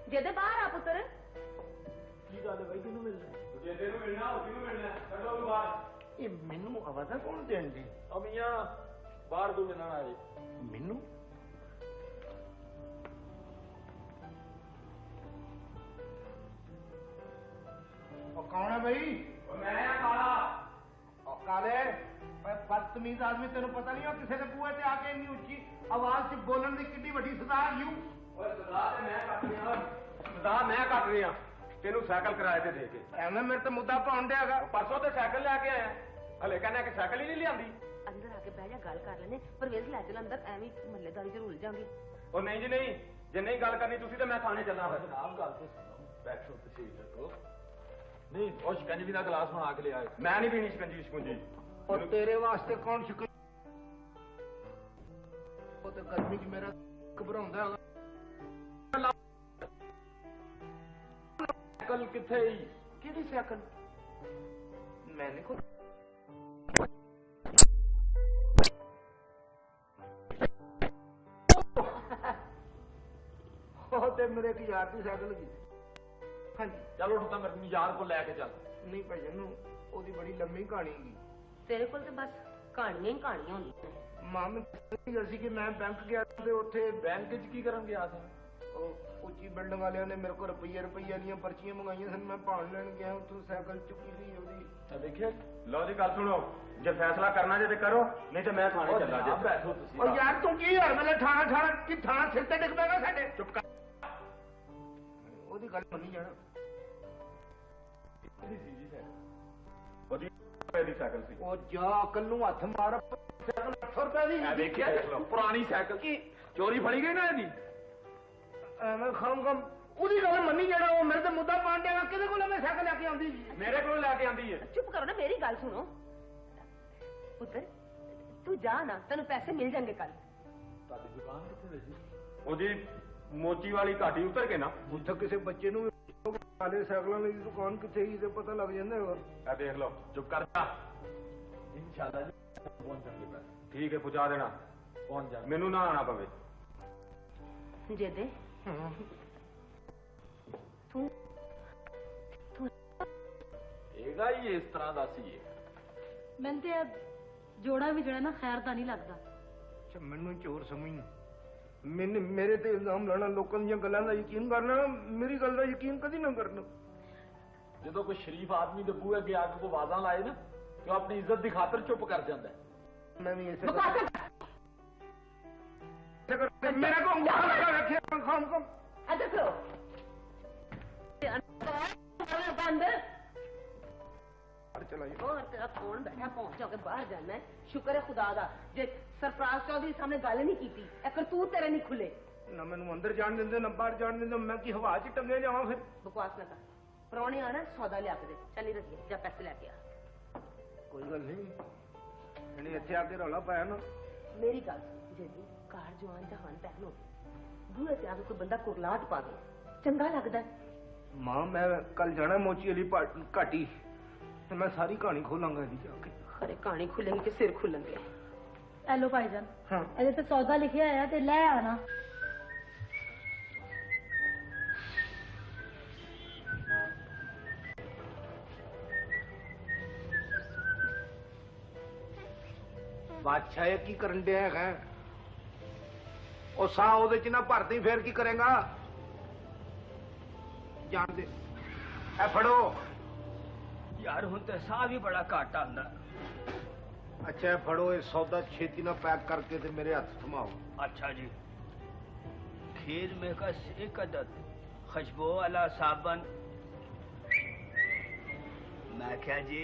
ਜਿਹਦੇ ਬਾਹਰ ਆ ਪੁੱਤਰ। ਕੀ ਗੱਲ ਹੈ ਬਾਈ, ਕਿਹਨੂੰ ਮਿਲਣਾ? ਜਿਹਦੇ ਨੂੰ ਮਿਲਣਾ ਉਹ ਕਿਹਨੂੰ ਮਿਲਣਾ? ਕੱਢੋ ਉਹਨੂੰ ਬਾਹਰ। ਇਹ ਮੈਨੂੰ ਆਵਾਜ਼ਾਂ ਕੌਣ ਦੇਣ ਦੀ? ਅਮੀਆਂ ਬਾਹਰ ਤੋਂ ਮਿਲਣ ਆਏ। ਮੈਨੂੰ ਉਹ ਕੌਣ ਹੈ ਬਈ? ਮੈਂ ਆ ਕਾਲਾ। ਉਹ ਕਾਲੇ ਓਏ ਬਦਤਮੀਜ਼ ਆਦਮੀ, ਤੈਨੂੰ ਪਤਾ ਨਹੀਂ ਉਹ ਕਿਸੇ ਦੇ ਬੂਹੇ ਤੇ ਆ ਕੇ ਇੰਨੀ ਉੱਚੀ ਆਵਾਜ਼ 'ਚ ਬੋਲਣ ਦੀ ਕਿੰਨੀ ਵੱਡੀ ਸਜ਼ਾ ਯੂ। ਓਏ ਸਦਾ ਤੇ ਮੈਂ ਕੱਟ ਰਿਹਾ। ਸਦਾ ਮੈਂ ਕੱਟ ਰਿਹਾ ਤੈਨੂੰ ਸਾਈਕਲ ਕਿਰਾਏ ਤੇ ਦੇ ਕੇ। ਐਵੇਂ ਮੇਰੇ ਤੇ ਮੁੱਦਾ ਪਾਉਣ ਡਿਆ ਹੈਗਾ। ਪਰਸੋਂ ਤੇ ਸਾਈਕਲ ਲੈ ਕੇ ਆਇਆ, ਹਲੇ ਕਹਿੰਦਾ ਕਿ ਸਾਈਕਲ ਹੀ ਨਹੀਂ ਲਿਆਂਦੀ। ਅੰਦਰ ਆ ਕੇ ਬਹਿ ਜਾ, ਗੱਲ ਕਰ ਲੈਨੇ। ਪਰਵੇਜ਼ ਲੈ ਚੱਲ ਅੰਦਰ, ਐਵੇਂ ਮਹੱਲੇਦਾਰੀ 'ਚ ਰੁੱਲ ਜਾਾਂਗੇ। ਉਹ ਨਹੀਂ ਜੀ ਨਹੀਂ, ਜੇ ਨਹੀਂ ਗੱਲ ਕਰਨੀ ਤੁਸੀਂ ਤੇ ਮੈਂ ਥਾਣੇ ਚੱਲਾਂ ਫਿਰ। ਜਨਾਬ ਗੱਲ ਤੇ ਸੁਣੋ, ਬੈਠੋ ਤੁਸੀਂ ਰੱਖੋ। ਨਹੀਂ ਉਹ ਸ਼ਿਕੰਜਵੀ ਦਾ ਗਲਾਸ ਬਣਾ ਕੇ ਲਿਆਏ। ਮੈਂ ਨਹੀਂ ਪੀਣੀ ਸ਼ਿਕੰਜੀ। ਔਰ ਤੇਰੇ ਵਾਸਤੇ ਕੌਣ ਸ਼ਿਕਰ? ਉਹ ਤਾਂ ਗਰਮੀ 'ਚ ਮੇਰਾ ਘਬਰਾਉਂਦਾ ਹੈਗਾ। ਸਾਈਕਲ ਕਿੱਥੇ ਹੀ? ਕਿਹੜੀ ਸਾਈਕਲ? ਮੈਨੇ ਕੋ ਉਹ ਤੇ ਮੇਰੇ ਇੱਕ ਯਾਰ ਦੀ ਸਾਈਕਲ ਗਈ। ਹਾਂਜੀ ਚੱਲ ਉੱਠ ਤਾਂ ਮੇਰੇ ਯਾਰ ਕੋਲ ਲੈ ਕੇ ਚੱਲ। ਨਹੀਂ ਭਾਈ ਨੂੰ ਉਹਦੀ ਬੜੀ ਲੰਮੀ ਕਹਾਣੀ ਹੈਗੀ। ਤੇਰੇ ਕੋਲ ਤੇ ਬਸ ਕਹਾਣੀਆਂ ਹੀ ਕਹਾਣੀਆਂ ਹੁੰਦੀਆਂ। ਮਾਂ ਮੈਂ ਦੱਸੀ ਕਿ ਮੈਂ ਬੈਂਕ ਗਿਆ ਤੇ ਉੱਥੇ ਬੈਂਕ 'ਚ ਕੀ ਕਰਨ ਗਿਆ ਸੀ? ਉਹ ਉੱਚੀ ਬਿਲਡਿੰਗ ਵਾਲਿਆਂ ਨੇ ਮੇਰੇ ਕੋਲ ਰੁਪਈਆ ਦੀਆਂ ਪਰਚੀਆਂ ਮੰਗਾਈਆਂ ਸਨ। ਮੈਂ ਭਾਣ ਲੈਣ ਗਿਆ, ਉੱਥੋਂ ਸਾਈਕਲ ਚੁੱਕੀ ਸੀ ਉਹਦੀ। ਤਾਂ ਦੇਖਿਆ। ਲਓ ਜੀ ਗੱਲ ਸੁਣੋ, ਜੇ ਫੈਸਲਾ ਕਰਨਾ ਜੇ ਤੇ ਕਰੋ, ਨਹੀਂ ਤੇ ਮੈਂ ਥਾਣੇ ਚੱਲਾਂ ਜਨਾਬ ਜੇ। ਬੈਠੋ ਤੁਸੀਂ। ਉਹ ਯਾਰ ਤੂੰ ਕੀ ਹਰ ਵੇਲੇ ਠਾਣਾ ਕੀ ਥਾਣਾ ਸਿਰ ਤੇ ਡਿੱਗ ਪੈਗਾ ਸਾਡੇ? ਚੁੱਪ ਕਰ। ਉਹਦੀ ਗੱਲ ਮੰਨੀ ਜਾਣਾ। ਉਹਦੀ ਰੁਪਏ ਦੀ ਸਾਈਕਲ ਸੀ। ਉਹ ਜਾ ਅਕਲ ਨੂੰ ਹੱਥ ਮਾਰ। ਸਾਈਕਲ 800 ਰੁਪਏ ਦੀ। ਮੈਂ ਦੇਖਿਆ, ਦੇਖ ਲਓ। ਪੁਰਾਣੀ ਸਾਈਕਲ ਕੀ ਚੋਰੀ ਫੜੀ ਗਈ ਨਾ ਇਹਦੀ। ਐਵੇਂ ਖਾਮ ਉਹਦੀ ਗੱਲ ਮੰਨੀ ਜਾਣਾ। ਉਹ ਮੇਰੇ ਤੇ ਮੁੱਦਾ ਪਾਣ ਡਿਆ। ਕਿਹਦੇ ਕੋਲ ਮੈਂ ਸਾਈਕਲ ਲੈ ਕੇ ਆਉਂਦੀ ਜੀ? ਮੇਰੇ ਕੋਲ ਲੈ ਕੇ ਆਂਦੀ ਹੈ। ਚੁੱਪ ਕਰੋ ਨਾ, ਮੇਰੀ ਗੱਲ ਸੁਣੋ। ਪੁੱਤਰ ਤੂੰ ਜਾ ਨਾ, ਤੈਨੂੰ ਪੈਸੇ ਮਿਲ ਜਾਣਗੇ ਕੱਲ। ਤੁਹਾਡੀ ਦੁਕਾਨ ਕਿੱਥੇ ਸੀ? ਉਹਦੀ ਮੋਚੀ ਵਾਲੀ ਘਾਟੀ ਉਤਰ ਕੇ ਨਾ। ਉੱਥੇ ਕਿਸੇ ਬੱਚੇ ਨੂੰ ਕਾਲੇ ਸਾਈਕਲਾਂ ਦੀ ਦੁਕਾਨ ਕਿੱਥੇ ਹੀ ਤੇ ਪਤਾ ਲੱਗ ਜਾਂਦਾ ਹੈਗਾ। ਇਹ ਦੇਖ ਲਓ। ਚੁੱਪ ਕਰ ਜਾ। ਇਨਸ਼ਾਅੱਲਾ ਜੀ ਪਹੁੰਚ ਜਾਣਗੇ ਪੈਸੇ। ਠੀਕ ਹੈ, ਪਹੁੰਚਾ ਦੇਣਾ। ਪਹੁੰਚ ਜਾਣਗੇ। ਮੈਨੂੰ ਨਾ ਆਣਾ ਪਵੇ। ਜਿਹਦੇ ਤੂੰ ਇਹਦਾ ਹੀ ਇਸ ਤਰ੍ਹਾਂ ਦਾ ਸੀ ਇਹ। ਮੈਨੂੰ ਤੇ ਇਹ ਜੋੜਾ ਵੀ ਜਿਹੜਾ ਨਾ ਖੈਰ ਦਾ ਨਹੀਂ ਲੱਗਦਾ। ਅੱਛਾ ਮੈਨੂੰ ਚੋਰ ਸਮਝ ਮੇਰੇ ਤੇ ਇਲਜ਼ਾਮ ਲਾਣਾ, ਲੋਕਾਂ ਦੀਆਂ ਗੱਲਾਂ ਦਾ ਯਕੀਨ ਕਰਨਾ, ਮੇਰੀ ਗੱਲ ਦਾ ਯਕੀਨ ਕਦੀ ਨਾ ਕਰਨਾ। ਜਦੋਂ ਕੋਈ ਸ਼ਰੀਫ ਆਦਮੀ ਦੇ ਬੂਹੇ ਅੱਗੇ ਆ ਕੇ ਕੋਈ ਆਵਾਜ਼ਾਂ ਲਾਏ ਨਾ ਤੇ ਉਹ ਆਪਣੀ ਇੱਜ਼ਤ ਦੀ ਖਾਤਰ ਚੁੱਪ ਕਰ ਜਾਂਦਾ ਹੈ। ਮੈਂ ਵੀ ਐਸੇ ਮੇਰਾ ਕੋ ਉਂਗਲ ਲਗਾ ਰੱਖਿਆ ਖਾਮ ਖਾਮ। ਇੱਧਰ ਕਰੋ। ਬੰਦ। ਚਲਾਈ ਹੋਰ ਤੇਰਾ ਕੌਣ ਬੈਠਾ ਪਹੁੰਚ ਜਾ ਕੇ ਬਾਹਰ ਜਾਣਾ ਹੈ। ਸ਼ੁਕਰ ਹੈ ਖੁਦਾ ਦਾ ਜੇ ਸਰਫਰਾਜ਼ ਚੌਧਰੀ ਸਾਹਮਣੇ ਗੱਲ ਨਹੀਂ ਕੀਤੀ। ਇਹ ਕਰਤੂਤ ਤੇਰੇ ਨਹੀਂ ਖੁੱਲੇ। ਨਾ ਮੈਨੂੰ ਅੰਦਰ ਜਾਣ ਦਿੰਦੇ ਨਾ ਬਾਹਰ ਜਾਣ ਦਿੰਦੇ। ਮੈਂ ਕੀ ਹਵਾ 'ਚ ਟੰਗੇ ਜਾਵਾਂ ਫਿਰ? ਬਕਵਾਸ ਨਾ ਕਰ। ਪ੍ਰਾਹੁਣੇ ਆਣਾ, ਸੌਦਾ ਲਿਆ ਕੇ ਦੇ। ਚੱਲੀ ਰਹੀਏ, ਜਾ ਪੈਸੇ ਲੈ ਕੇ ਆ। ਕੋਈ ਗੱਲ ਨਹੀਂ। ਇਹਨੇ ਇੱਥੇ ਆ ਕੇ ਰੌਲਾ ਪਾਇਆ ਨਾ। ਮੇਰੀ ਗੱਲ ਜੇ ਘਰ ਜਵਾਨ ਜਹਾਨ ਪਹਿਨੋ ਬੂਹੇ ਤੇ ਆ ਕੇ ਕੋਈ ਬੰਦਾ ਕੁਰਲਾਟ ਪਾ ਦੇ, ਚੰਗਾ ਲੱਗਦਾ ਹੈ। ਮਾਂ ਮੈਂ ਕੱਲ ਜਾਣਾ ਮੋਚੀ ਵਾਲੀ ਘਾਟੀ ਤੇ ਮੈਂ ਸਾਰੀ ਕਹਾਣੀ ਖੋਲਾਂਗਾ ਇਹਦੀ ਜਾ ਕੇ। ਖਰੇ ਕਹਾਣੀ ਖੁੱਲੇਗੀ ਕਿ ਸਿਰ ਖੁੱਲਣਗੇ। ਐ ਲੋ ਭਾਈਜਾਨ, ਹਾਂ ਇਹਦੇ ਤੇ ਸੌਦਾ ਲਿਖਿਆ ਹੋਇਆ ਤੇ ਲੈ ਆਣਾ। ਬਾਦਸ਼ਾਹ ਇਹ ਕੀ ਕਰਨ ਡਿਆ ਹੈਗਾ? ਉਹ ਸਾਹ ਉਹਦੇ ਚ ਨਾ ਭਰਤੀ, ਫੇਰ ਕੀ ਕਰੇਗਾ? ਜਾਣ ਦੇ। ਇਹ ਫੜੋ। ਯਾਰ ਹੁਣ ਤੇ ਸਾਹ ਵੀ ਬੜਾ ਘੱਟ ਆਉਂਦਾ। ਅੱਛਾ ਇਹ ਫੜੋ। ਇਹ ਸੌਦਾ ਛੇਤੀ ਨਾਲ ਪੈਕ ਕਰਕੇ ਤੇ ਮੇਰੇ ਹੱਥ ਥਮਾਓ। अच्छा जी। खीर में कस एक अदद खुशबू वाला साबन। मैं क्या जी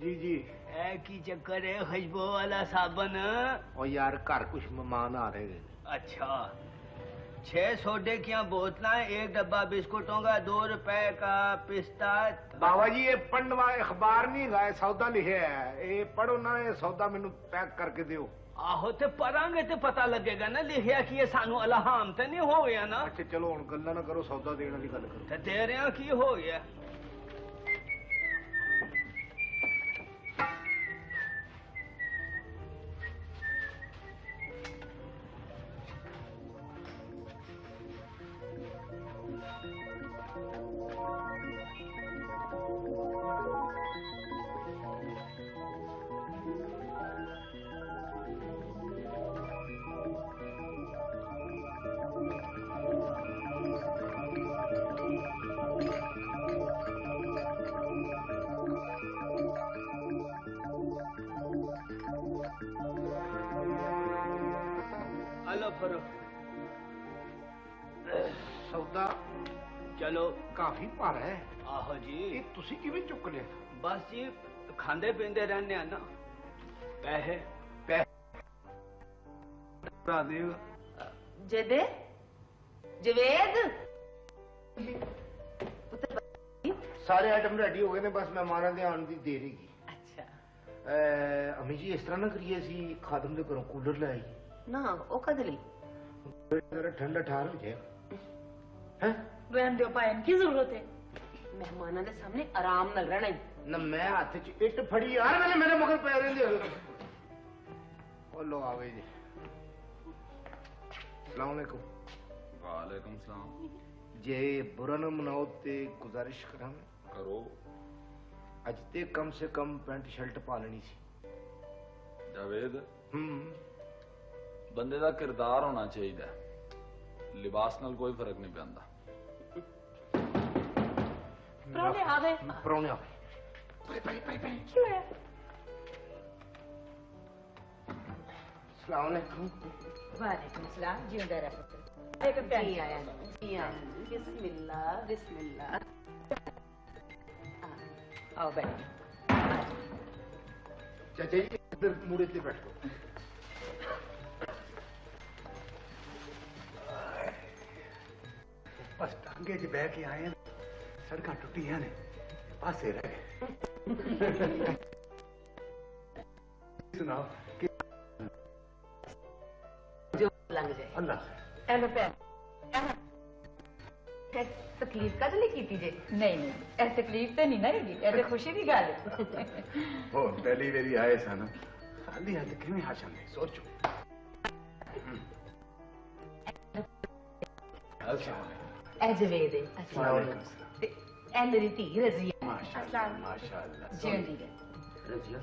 ਜੀ ਜੀ। ए की चक्कर है खुशबू वाला साबन? ਉਹ ਯਾਰ ਘਰ ਕੁਛ ਮਹਿਮਾਨ ਆ ਰਹੇ ਨੇ। अच्छा 6 सोडे की बोतलें, 1 डब्बा बिस्कुटों का, 2 रुपए का पिस्ता। बाबा जी ये पढ़वा अखबार नहीं है, सौदा लिखा है, ये पढ़ो ना, ये सौदा मैनू पैक करके दियो। आहो ते पढ़ांगे ते पता लगेगा ना लिखिया कि ये सानू अलहाम ते नहीं हो गया ना। अच्छा चलो हुण गल्लां ना करो, सौदा देने वाली गल करो। ते दे रहे हैं, की हो गया? हेलो फरो सौदा चलो। काफी भारा है। आहो जी, ये तुसी किवें चुक लिया? बस जी खांदे पींदे रहने हैं ना। पैसे भरा देगा। जेदे जवेद सारे आइटम रेडी हो गए ने, बस मेहमानां दे आने दी देर ही। अच्छा अम्मी जी इस तरह ना करिए, असी खादम दे घरों कूलर ले आइए, ना ओ कद ਲਈ जरा ठंडा ठहर हो जाएगा। हैं रहन दो पायन की जरूरत है। ਮਹਿਮਾਨਾਂ ਦੇ ਸਾਹਮਣੇ ਆਰਾਮ ਨਾਲ ਰਹਿਣਾ ਹੀ। ना मैं हाथ च इट फड़ी यार, मैंने मेरे मगर पै रहे ओ लो आ गए जी। अस्सलाम वालेकुम। वालेकुम सलाम। जे बुरा न मनाओ ते गुजारिश करा, करो। अज ते कम से कम पैंट शर्ट पा लेनी सी। जावेद, ਬੰਦੇ ਦਾ ਕਿਰਦਾਰ ਹੋਣਾ ਚਾਹੀਦਾ, ਲਿਬਾਸ ਨਾਲ ਕੋਈ ਫਰਕ ਨਹੀਂ ਪੈਂਦਾ। प्राणे आ गए। परौने आ गए। क्यों है? अस्सलाम वालेकुम। वालेकुम सलाम, जिंदा रह पुत्र। एक पैन। जी आया जी आया। बिस्मिल्लाह बिस्मिल्लाह। आओ बैठो। चाचा जी इधर मुड़े से बैठो। बस टांगे च बह के आए हैं, सड़क टुटियां ने, पासे रह गए। सुनाओ कि जो लंघ जाए। अल्लाह एलो पैन। तकलीफ कद ਲਈ ਕੀਤੀ ਜੇ? नहीं नहीं, ऐ तकलीफ तो नहीं ना होगी, ऐ तो खुशी की गल है। हो पहली बारी आए सन, खाली हाथ किवें आ जांदे सोचो। ਐ ਜਵੇਦ ਹੈ। ਤੇ ਐ ਮੇਰੀ ਧੀ ਰਜ਼ੀਆ। माशाअल्लाह माशाअल्लाह। ਜਿਉਂਦੀ ਰਹੇ। रजिया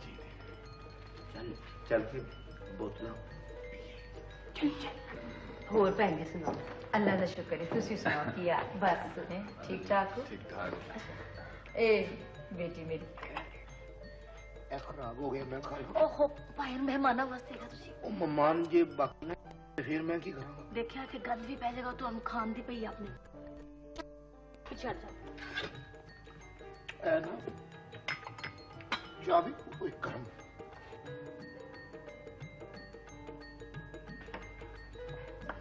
चल चल के बोतल ਹੋਰ ਭੈਣ ਜੀ ਸੁਣਾਓ। अल्लाह का शुक्र है, तुसी सुनाओ की यार? बस ठीक ठाक हो? ਠੀਕ ਠਾਕ। ए बेटी मेरी, ए खराब हो गया, मैं खा ओहो पायन मेहमाना वास्ते है तुसी। ओ मेहमान जे बाकी ने फिर मैं की करूं? देखिया कि गंद भी पै जाएगा, तो हम खान दी पई आपने। पिछड़ जा। ए ना चाबी कोई काम।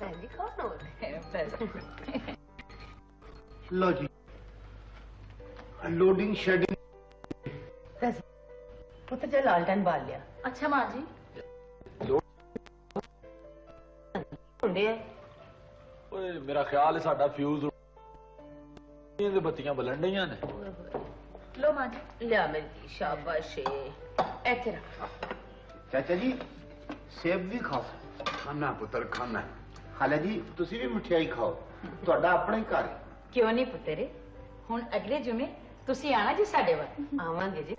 ਭੈਣ ਜੀ ਕੌਣ ਹੋ? बस लो जी लोडिंग शेडिंग। ਪੁੱਤ ਜੇ ਲਾਲਟਨ ਬਾਲ ਲਿਆ अच्छा माँ जी। ਹੁੰਦੇ ਆ। ਓਏ ਮੇਰਾ ਖਿਆਲ ਹੈ ਸਾਡਾ ਫਿਊਜ਼ ਇਹਦੇ ਬੱਤੀਆਂ ਬਲਣ ਡਈਆਂ ਨੇ। लो माँ जी। ਲਿਆ ਮੇਰੀ ਧੀ, ਸ਼ਾਬਾਸ਼ ਏ। ਇੱਥੇ ਰੱਖ। चाचा जी सेब भी खाओ। खाना पुत्र खाना। खाला जी तुसी भी मिठाई खाओ, ਤੁਹਾਡਾ ਆਪਣਾ ਹੀ ਘਰ ਹੈ। क्यों नहीं पुत्रे, हुन अगले जुमे तुसी आना जी साडे वल। ਆਵਾਂਗੇ ਜੀ।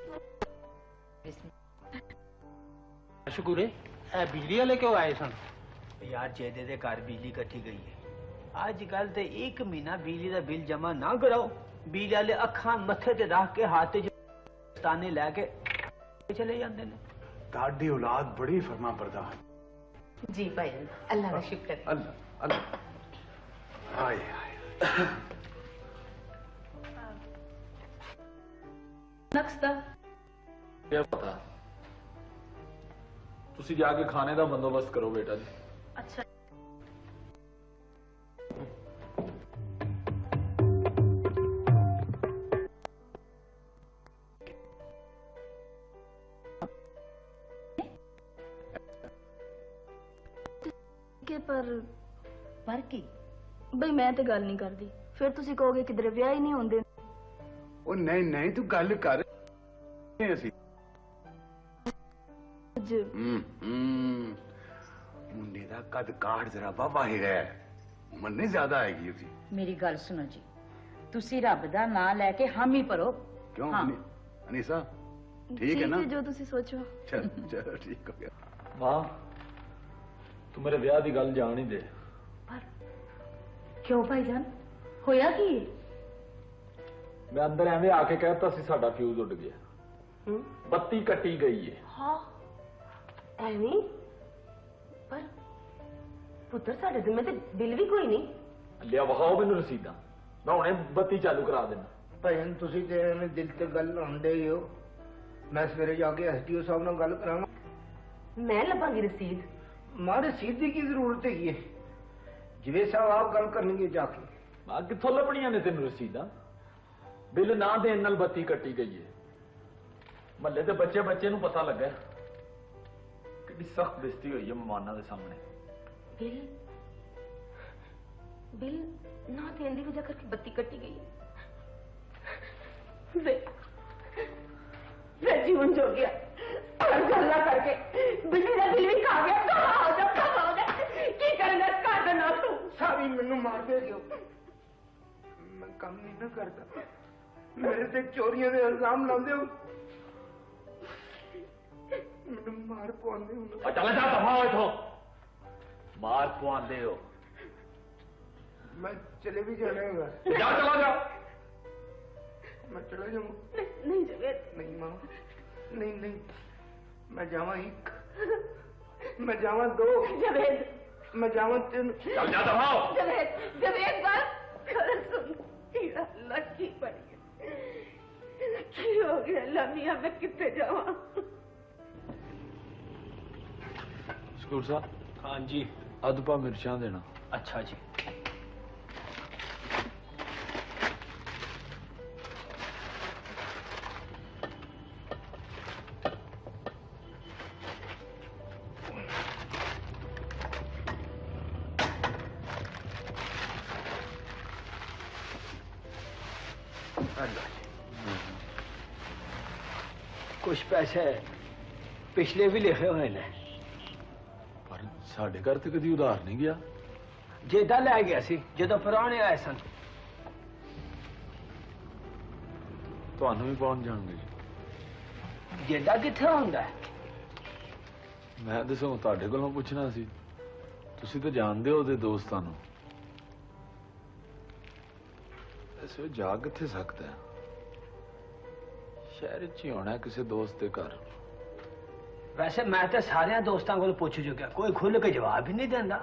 ਸ਼ੁਕੂਰੇ ਇਹ ਬਿਜਲੀ ਵਾਲੇ ਕਿਉਂ ਆਏ ਸਨ? यार जेदे दे घर बिजली कट्टी गई है। आजकल ते 1 महीना बिजली का बिल जमा ना कराओ, बिजली वाले अखा मथे ते रख के हाथ च ताने लैके चले जाते हैं। ਤੁਹਾਡੀ औलाद बड़ी फरमा बरदार। ਜੀ ਭਾਈ ਅੱਲਾਹ ਦਾ ਸ਼ੁਕਰ ਹੈ। अल्लाह अल्लाह। हाय हाय नक्शा क्या पता, ਤੁਸੀਂ ਜਾ ਕੇ ਖਾਣੇ ਦਾ ਬੰਦੋਬਸਤ ਕਰੋ ਬੇਟਾ ਜੀ। अच्छा ਪਰ ਕੀ ਬਈ ਮੈਂ ਤੇ ਗੱਲ ਨਹੀਂ ਕਰਦੀ, ਫਿਰ ਤੁਸੀਂ ਕਹੋਗੇ ਕਿਧਰੇ ਵਿਆਹ ਹੀ ਨਹੀਂ ਹੁੰਦੇ। ਉਹ ਨਹੀਂ ਨਹੀਂ ਤੂੰ ਗੱਲ ਕਰ ਅਸੀਂ ਮੁੰਡੇ ਦਾ ਕੱਦ ਕਾਠ ਜਰਾ ਬਾਬਾ ਹੈਗਾ, ਉਮਰ ਨਹੀਂ ਜ਼ਿਆਦਾ ਹੈਗੀ ਉਸਦੀ। ਮੇਰੀ ਗੱਲ ਸੁਣੋ ਜੀ, ਤੁਸੀਂ ਰੱਬ ਦਾ ਨਾਂ ਲੈ ਕੇ ਹਾਮੀ ਭਰੋ। ਕਿਉਂ ਅਨੀਸਾ ਠੀਕ ਹੈ ਨਾ? ਜੋ ਤੁਸੀਂ ਸੋਚੋ। ਚਲ ਚਲ ਠੀਕ ਹੋ ਗਿਆ। ਮਾਂ ਤੂੰ ਮੇਰੇ ਵਿਆਹ ਦੀ ਗੱਲ ਜਾਣ ਹੀ ਦੇ। ਕਿਉਂ ਭਾਈਜਾਨ, ਹੋਇਆ ਕੀ? ਮੈਂ ਅੰਦਰ ਐਵੇਂ ਆ ਕੇ ਕਹਿਤਾ ਸੀ ਸਾਡਾ ਫਿਊਜ਼ ਉੱਡ ਗਿਆ, ਬੱਤੀ ਕੱਟੀ ਗਈ ਹੈ। ਹਾਂ ਐਵੇਂ? ਪਰ ਪੁੱਤਰ ਸਾਡੇ ਜ਼ਿੰਮੇ ਤੇ ਬਿੱਲ ਵੀ ਕੋਈ ਨਹੀਂ। ਲਿਆ ਵਹਾਓ ਮੈਨੂੰ ਰਸੀਦਾਂ, ਮੈਂ ਹੁਣੇ ਬੱਤੀ ਚਾਲੂ ਕਰਾ ਦੇਣਾ। ਭੈਣ ਤੁਸੀਂ ਤੇ ਐਵੇਂ ਦਿਲ ਤੇ ਗੱਲ ਲਾਉਂਦੇ ਹੀ ਹੋ। ਮੈਂ ਸਵੇਰੇ ਜਾ ਕੇ ਐਸਡੀਓ ਸਾਹਿਬ ਨਾਲ ਗੱਲ ਕਰਾਂਗਾ। ਮੈਂ ਲੱਭਾਂਗੀ ਰਸੀਦ। ਮਾਂ ਰਸੀਦ ਦੀ ਕੀ ਜ਼ਰੂਰਤ ਹੈਗੀ ਹੈ? ਜਿਵੇਂ ਸਾਹਿਬ ਆਪ ਗੱਲ ਕਰਨਗੇ ਜਾ ਕੇ। ਆ ਕਿੱਥੋਂ ਲੱਭਣੀਆਂ ਨੇ ਤੈਨੂੰ ਰਸੀਦਾਂ? ਬਿੱਲ ਨਾ ਦੇਣ ਨਾਲ ਬੱਤੀ ਕੱਟੀ ਗਈ ਹੈ। ਮਹੱਲੇ ਦੇ ਬੱਚੇ ਨੂੰ ਪਤਾ ਲੱਗਾ। ਕਿੰਨੀ ਸਖਤ ਬੇਇੱਜ਼ਤੀ ਹੋਈ ਹੈ ਮਹਿਮਾਨਾਂ ਦੇ ਸਾਹਮਣੇ। ਬਿੱਲ ਨਾ ਦੇਣ ਦੀ ਵਜ੍ਹਾ ਕਰਕੇ ਬੱਤੀ ਕੱਟੀ ਗਈ ਹੈ। ਵੇ ਜੀਵਨ ਜੋ ਗਿਆ और गल्ला करके बिजली का बिल भी खा गया। कब हो गया की करना कर देना तू सारी मैनू मार दे क्यों? मैं काम नहीं ना करता, मेरे ते चोरियां दे इल्जाम लांदे हो, मैनू मार पवांदे हो। चल जा दफा हो इथों, मार पवांदे हो। मैं चले भी जाना होगा। जा चला जा। मैं चला जाऊंगा। नहीं जवेद नहीं मां, नहीं नहीं, मैं जावा एक, मैं जावा दो, जवेद मैं जावा तीन। चल जा दफा हो। जवेद बात कर सुन, तेरा लकी पड़ी है। की हो गया लमिया, मैं कितने जावा? ਸਕੂਲ ਸਾਹਿਬ। हाँ जी। ਅੱਧ ਪਾ ਮਿਰਚਾਂ ਦੇਣਾ। अच्छा जी। कुछ पैसे पिछले भी लिखे हुए ने, ਪਰ ਸਾਡੇ ਘਰ ਤੇ ਕਦੀ ਉਧਾਰ ਨਹੀਂ ਗਿਆ। जेदा लै गया सी ਜਦੋਂ ਪੁਰਾਣੇ ਆਏ ਸਨ। ਤੁਹਾਨੂੰ ਵੀ ਪਹੁੰਚ ਜਾਣਗੇ ਜੀ। जेदा किथे ਹੁੰਦਾ ਹੈ? ਮੈਂ ਦੱਸੋ ਤੁਹਾਡੇ ਕੋਲੋਂ ਪੁੱਛਣਾ ਸੀ, ਤੁਸੀਂ ਤਾਂ ਜਾਣਦੇ ਹੋ ਉਹਦੇ ਦੋਸਤਾਂ ਨੂੰ। ਐਸੇ ਜਾ ਕਿੱਥੇ ਸਕਦਾ ਹੈ? ਸ਼ਹਿਰ 'ਚ ਹੀ ਹੋਣਾ ਕਿਸੇ ਦੋਸਤ ਦੇ ਘਰ। ਵੈਸੇ ਮੈਂ ਤਾਂ ਸਾਰਿਆਂ ਦੋਸਤਾਂ ਕੋਲ ਪੁੱਛ ਚੁੱਕਿਆ, ਕੋਈ ਖੁੱਲ ਕੇ ਜਵਾਬ ਹੀ ਨਹੀਂ ਦਿੰਦਾ।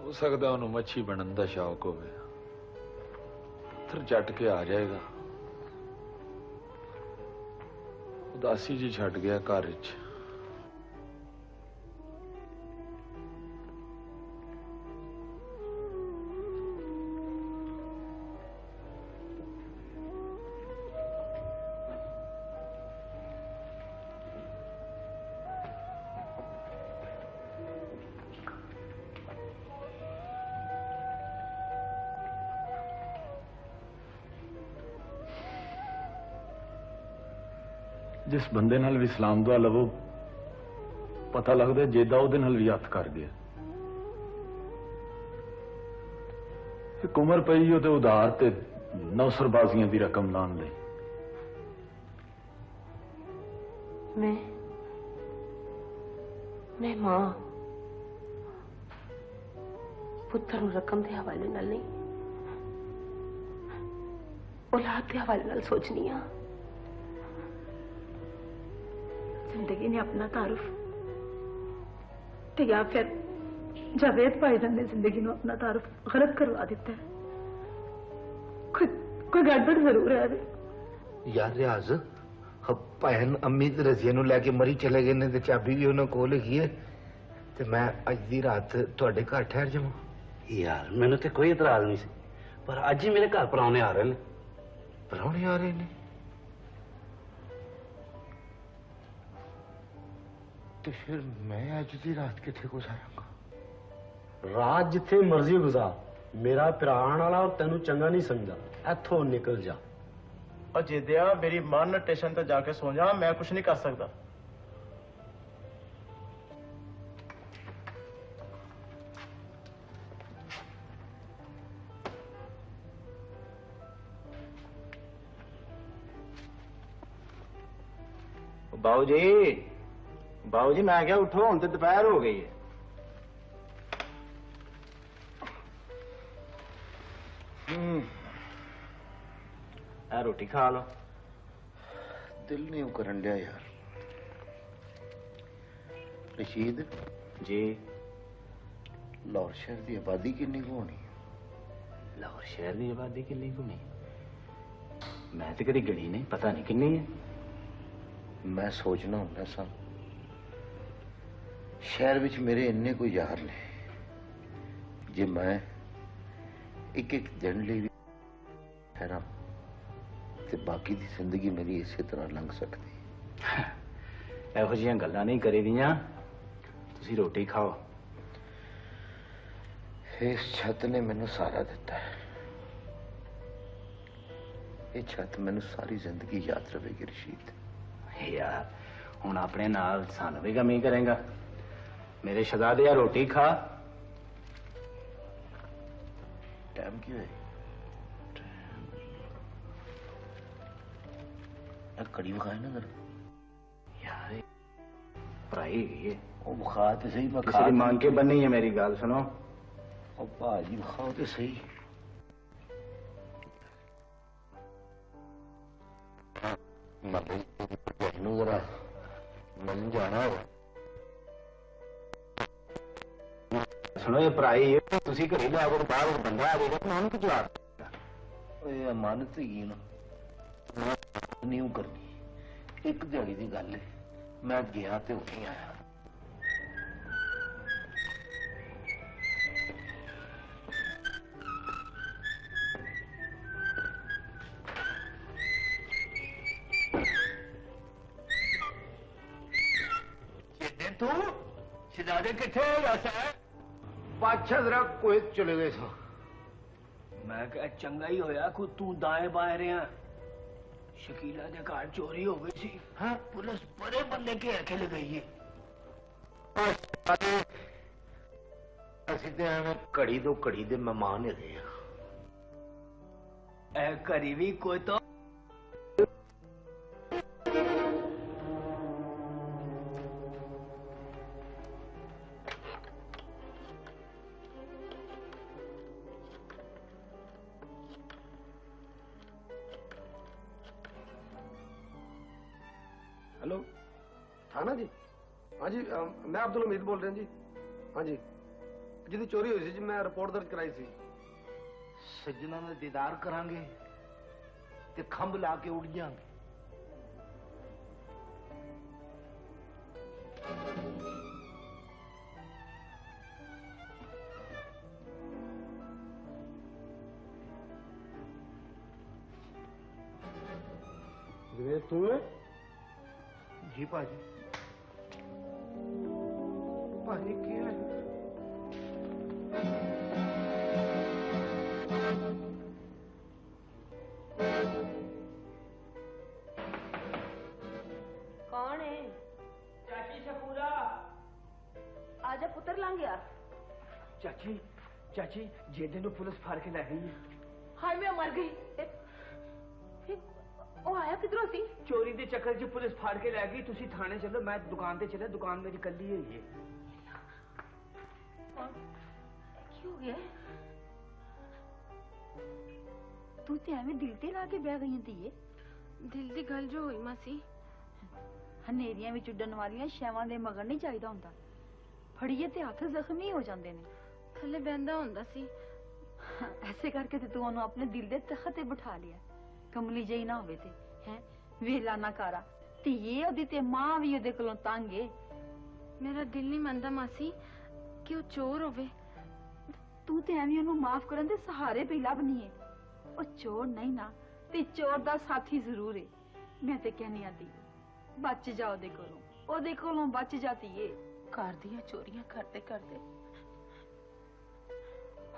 ਹੋ ਸਕਦਾ ਉਹਨੂੰ ਮੱਛੀ ਬਣਨ ਦਾ ਸ਼ੌਕ ਹੋਵੇ, ਪੱਥਰ ਚੱਟ ਕੇ ਆ ਜਾਏਗਾ। ਉਦਾਸੀ ਜੀ ਛੱਡ ਗਿਆ ਘਰ ਵਿੱਚ। जिस बंदे नाल भी सलाम दुआ लवो, पता लगता जेदा ਉਹਦੇ ਨਾਲ ਵੀ ਹੱਥ ਕਰ ਗਿਆ। ਇੱਕ ਉਮਰ ਪਈ ਉਹਦੇ ਉਧਾਰ ਤੇ ਨੌਸਰਬਾਜ਼ੀਆਂ ਦੀ ਰਕਮ ਲਾਣ ਲਈ। मैं मां पुत्र ਨੂੰ रकम के हवाले नाल नहीं, औलाद के हवाले नाल सोचनी आ। जिंदगी ने अपना तारुफ ते या फिर जावेद भाईजान ने जिंदगी ने अपना तारुफ गलत करवा दिता है। कोई गड़बड़ जरूर है। यार रियाज, भैन अम्मी ते रजिया नु लेके मरी चले गए ने ते चाबी भी उन्होंने कोल हैगी है ते मैं अज दी रात तुहाडे घर ठहर जावां। यार मैंने तो कोई इतराज नहीं सी, पर अज ही मेरे घर परौने आ रहे ने। परौने आ रहे ने ਤੇ ਫਿਰ ਮੈਂ ਅੱਜ ਦੀ ਰਾਤ ਕਿੱਥੇ ਗੁਜ਼ਾਰਾਂਗਾ? ਰਾਤ ਜਿੱਥੇ ਮਰਜ਼ੀ ਗੁਜ਼ਾਰ, ਮੇਰਾ ਪਿਰਾਣ ਵਾਲਾ ਤੈਨੂੰ ਚੰਗਾ ਨਹੀਂ ਸਮਝਦਾ, ਇੱਥੋਂ ਨਿਕਲ ਜਾ। ਜਿੱਦਿਆ ਮੇਰੀ ਮਨ ਸਟੇਸ਼ਨ ਤੇ ਜਾ ਕੇ ਸੋ ਜਾ, ਮੈਂ ਕੁਝ ਨਹੀਂ ਕਰ ਸਕਦਾ। ਬਾਊ ਜੀ ਮੈਂ ਕਿਹਾ ਉਠੋ, ਹੁਣ ਤੇ ਦੁਪਹਿਰ ਹੋ ਗਈ ਹੈ। ਆ ਰੋਟੀ ਖਾ ਲਓ। ਦਿਲ ਨਹੀਂ ਉਹ ਕਰਨ ਡਿਆ ਯਾਰ। ਰਸ਼ੀਦ ਜੀ, ਲਾਹੌਰ ਸ਼ਹਿਰ ਦੀ ਆਬਾਦੀ ਕਿੰਨੀ ਕੁ ਹੋਣੀ? ਲਾਹੌਰ ਸ਼ਹਿਰ ਦੀ ਆਬਾਦੀ ਕਿੰਨੀ ਕੁ ਨਹੀਂ? ਮੈਂ ਤੇ ਕਦੀ ਗਣੀ ਨਹੀਂ, ਪਤਾ ਨਹੀਂ ਕਿੰਨੀ ਹੈ। ਮੈਂ ਸੋਚਣਾ ਹੁੰਦਾ ਸਾਂ ਸ਼ਹਿਰ ਵਿੱਚ ਮੇਰੇ ਇੰਨੇ ਕੋਈ ਯਾਰ ਨੇ, ਜੇ ਮੈਂ ਇੱਕ ਦਿਨ ਲਈ ਵੀ ਠਹਿਰਾਂ ਤੇ ਬਾਕੀ ਦੀ ਜ਼ਿੰਦਗੀ ਮੇਰੀ ਇਸੇ ਤਰ੍ਹਾਂ ਲੰਘ ਸਕਦੀ। ਇਹੋ ਜਿਹੀਆਂ ਗੱਲਾਂ ਨਹੀਂ ਕਰੀਦੀਆਂ। ਤੁਸੀਂ ਰੋਟੀ ਖਾਓ। ਇਸ ਛੱਤ ਨੇ ਮੈਨੂੰ ਸਾਰਾ ਦਿੱਤਾ ਹੈ। ਇਹ ਛੱਤ ਮੈਨੂੰ ਸਾਰੀ ਜ਼ਿੰਦਗੀ ਯਾਦ ਰਵੇਗੀ ਰਸ਼ੀਦ। ਯਾਰ ਹੁਣ ਆਪਣੇ ਨਾਲ ਸਾਨੂੰ ਵੀ ਕਮੀ ਕਰੇਗਾ। ਮੇਰੇ ਸ਼ਹਜ਼ਾਦੇ, ਰੋਟੀ ਖਾ। ਟਾਈਮ ਕੀ ਹੋਇਆ? कड़ी विखाए ना यार, पढ़ाई है वो विखा तो सही। मैं किसी मांग के बननी है। मेरी गाल सुनो। और भाजी विखाओ तो सही। जरा मन जाना होगा। सुनो, ये पढ़ाई है, तुसी घरे लिया करो, बाहर बंदा आ जाएगा तो उन्होंने कुछ जवाब। अमानत ही ना नहीं करनी। एक दिहाड़ी की गल है, मैं गया तो नहीं आया। तू शहजादे किथे वैसा है? बादशाह जरा कुवैत चले गए थे। मैं क्या चंगा ही होया को तू दाएं बाएं रहा। शकीला दे घर चोरी हो गई थी। हाँ, पुलिस बड़े बंदे के अकेले गई है। ਅਸੀਂ ਘੜੀ ਤੋਂ ਘੜੀ ਦੇ ਮਹਿਮਾਨ ਹੈਗੇ ਆ। ए घरी भी कोई तो हेलो, थाना जी? हाँ जी, मैं अब्दुल हमीद बोल रहा जी। हाँ जी, जिहदी चोरी हुई सी जी, मैं रिपोर्ट दर्ज कराई सी। सज्जना ਦਾ ਦੀਦਾਰ ਕਰਾਂਗੇ ਤੇ ਖੰਭ ਲਾ ਕੇ ਉੱਡ ਜਾਾਂਗੇ। जिवेश तू है? जी भाजी। भाजी क्या है? कौन है? चाची शकूरा। आजा पुत्र लंघ गया। चाची चाची जेदे नु पुलिस फाड़ के लै गई है। हाय मैं मर गई। ओ आया किधरों सी? चोरी के चक्कर च पुलिस फाड़ के लै गई। तुसी थाने चलो, मैं दुकान ते चले। दुकान मेरी कल्ली हुई है। की हो गया? तू ते एवें दिल ते ला के बह गई धीए। दिल दी गल जो होई मासी। हनेरियां विच उड्डण वालियां शैवां दे मगन नहीं चाहिदा हुंदा। फड़िए ते हत्थ जख्मी हो जांदे ने। थल्ले बहंदा हुंदा सी। ऐसे करके ते तू ओनू अपने दिल दे तख्त ते बिठा लिया। कमली जई ना होवे ते हैं वेला ना कारा धीए ओदी ते मां भी ओदे कोलों तंग है। मेरा दिल नहीं मनदा मासी कि वो चोर होवे। तू ते एवें ओनू माफ करन दे सहारे पे लभनी है। ओ चोर नहीं ना ते चोर दा साथी जरूर है। मैं ते कहनी आती बच जाओ दे कोलों। ਉਹਦੇ ਕੋਲੋਂ ਬਚ ਜਾਤੀ ਏ। ਘਰ ਦੀਆਂ ਚੋਰੀਆਂ ਕਰਦੇ ਕਰਦੇ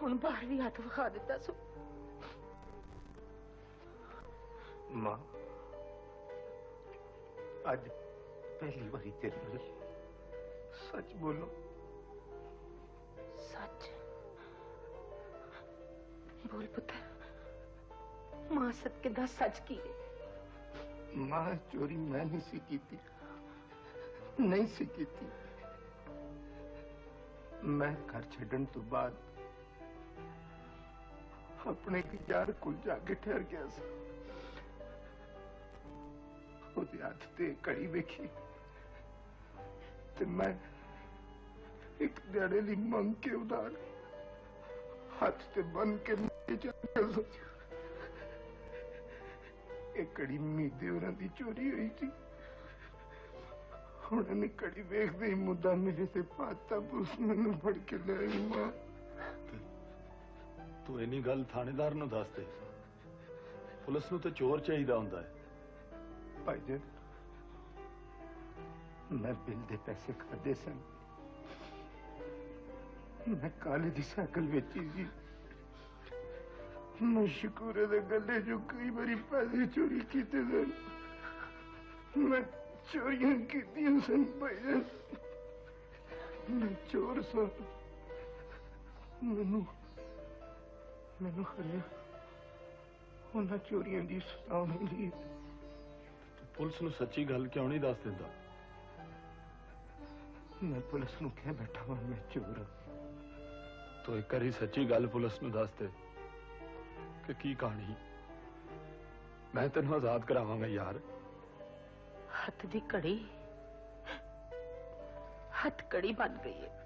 ਹੁਣ ਬਾਹਰ ਵੀ ਹੱਥ ਵਿਖਾ ਦਿੱਤਾ ਸੋ। ਮਾਂ ਅੱਜ ਪਹਿਲੀ ਵਾਰੀ ਤੇਰੇ ਨਾਲ ਸੱਚ ਬੋਲੋ। ਸੱਚ ਬੋਲ ਪੁੱਤਰ, ਮਾਂ ਸੱਚ ਕਿਦਾਂ ਸੱਚ ਕੀ ਹੈ? ਮਾਂ ਚੋਰੀ ਮੈਂ ਨਹੀਂ ਸੀ ਕੀਤੀ, ਨਹੀਂ ਸੀ ਕੀਤੀ। ਮੈਂ ਘਰ ਛੱਡਣ ਤੋਂ ਬਾਅਦ ਆਪਣੇ ਯਾਰ ਕੋਲ ਜਾ ਕੇ ਠਹਿਰ ਗਿਆ ਸੀ। ਉਹਦੇ ਹੱਥ ਤੇ ਘੜੀ ਵੇਖੀ ਤੇ ਮੈਂ ਇੱਕ ਦਿਹਾੜੇ ਲਈ ਮੰਗ ਕੇ ਉਧਾਰ ਹੱਥ ਤੇ ਬੰਨ ਕੇ ਲੈ ਚੱਲਿਆ ਸੀ। ਇਹ ਘੜੀ ਮੀਦੇ ਉਹਨਾਂ ਦੀ ਚੋਰੀ ਹੋਈ ਸੀ। ਹੁਣ ਇਹਨੇ ਘੜੀ ਵੇਖਦੇ ਹੀ ਮੁੱਦਾ ਮੇਰੇ ਤੇ ਪਾਤਾ, ਪੁਲਿਸ ਮੈਨੂੰ ਫੜ ਕੇ ਲੈ ਆਈ। ਮਾਂ ਤੂੰ ਇੰਨੀ ਗੱਲ ਥਾਣੇਦਾਰ ਨੂੰ ਦੱਸ ਦੇ। ਪੁਲਿਸ ਨੂੰ ਤਾਂ ਚੋਰ ਚਾਹੀਦਾ ਹੁੰਦਾ ਹੈ। ਭਾਈਜਾਨ, ਮੈਂ ਬਿੱਲ ਦੇ ਪੈਸੇ ਖਾਦੇ ਸਨ। ਮੈਂ ਕਾਲੇ ਦੀ ਸਾਈਕਲ ਵੇਚੀ ਸੀ। ਮੈਂ ਸ਼ੁਕੂਰੇ ਦੇ ਗੱਲੇ ਚੋਂ ਕਈ ਵਾਰੀ ਪੈਸੇ ਚੋਰੀ ਕੀਤੇ ਸਨ। ਮੈਂ ਚੋਰੀਆਂ ਕੀਤੀਆਂ ਸਨ ਭਾਈਜਾਨ। ਮੈਂ ਚੋਰ ਸਾਂ। ਮੈਨੂੰ ਹਰਿਆ ਉਹਨਾਂ ਚੋਰੀਆਂ ਦੀ ਸਜ਼ਾ ਮਿਲੀ ਹੈ। ਪੁਲਿਸ ਨੂੰ ਸੱਚੀ ਗੱਲ ਕਿਉਂ ਨਹੀਂ ਦੱਸ ਦਿੰਦਾ? ਮੈਂ ਪੁਲਿਸ ਨੂੰ ਕਹਿ ਬੈਠਾ ਹਾਂ ਮੈਂ ਚੋਰ ਹਾਂ। ਤੂੰ ਇੱਕ ਵਾਰੀ ਸੱਚੀ ਗੱਲ ਪੁਲਿਸ ਨੂੰ ਦੱਸ ਦੇ ਕਿ ਕੀ ਕਹਾਣੀ। ਮੈਂ ਤੈਨੂੰ ਆਜ਼ਾਦ ਕਰਾਵਾਂਗਾ ਯਾਰ। ਹੱਥ ਦੀ ਘੜੀ ਹੱਥ ਕੜੀ ਬਣ ਗਈ ਹੈ।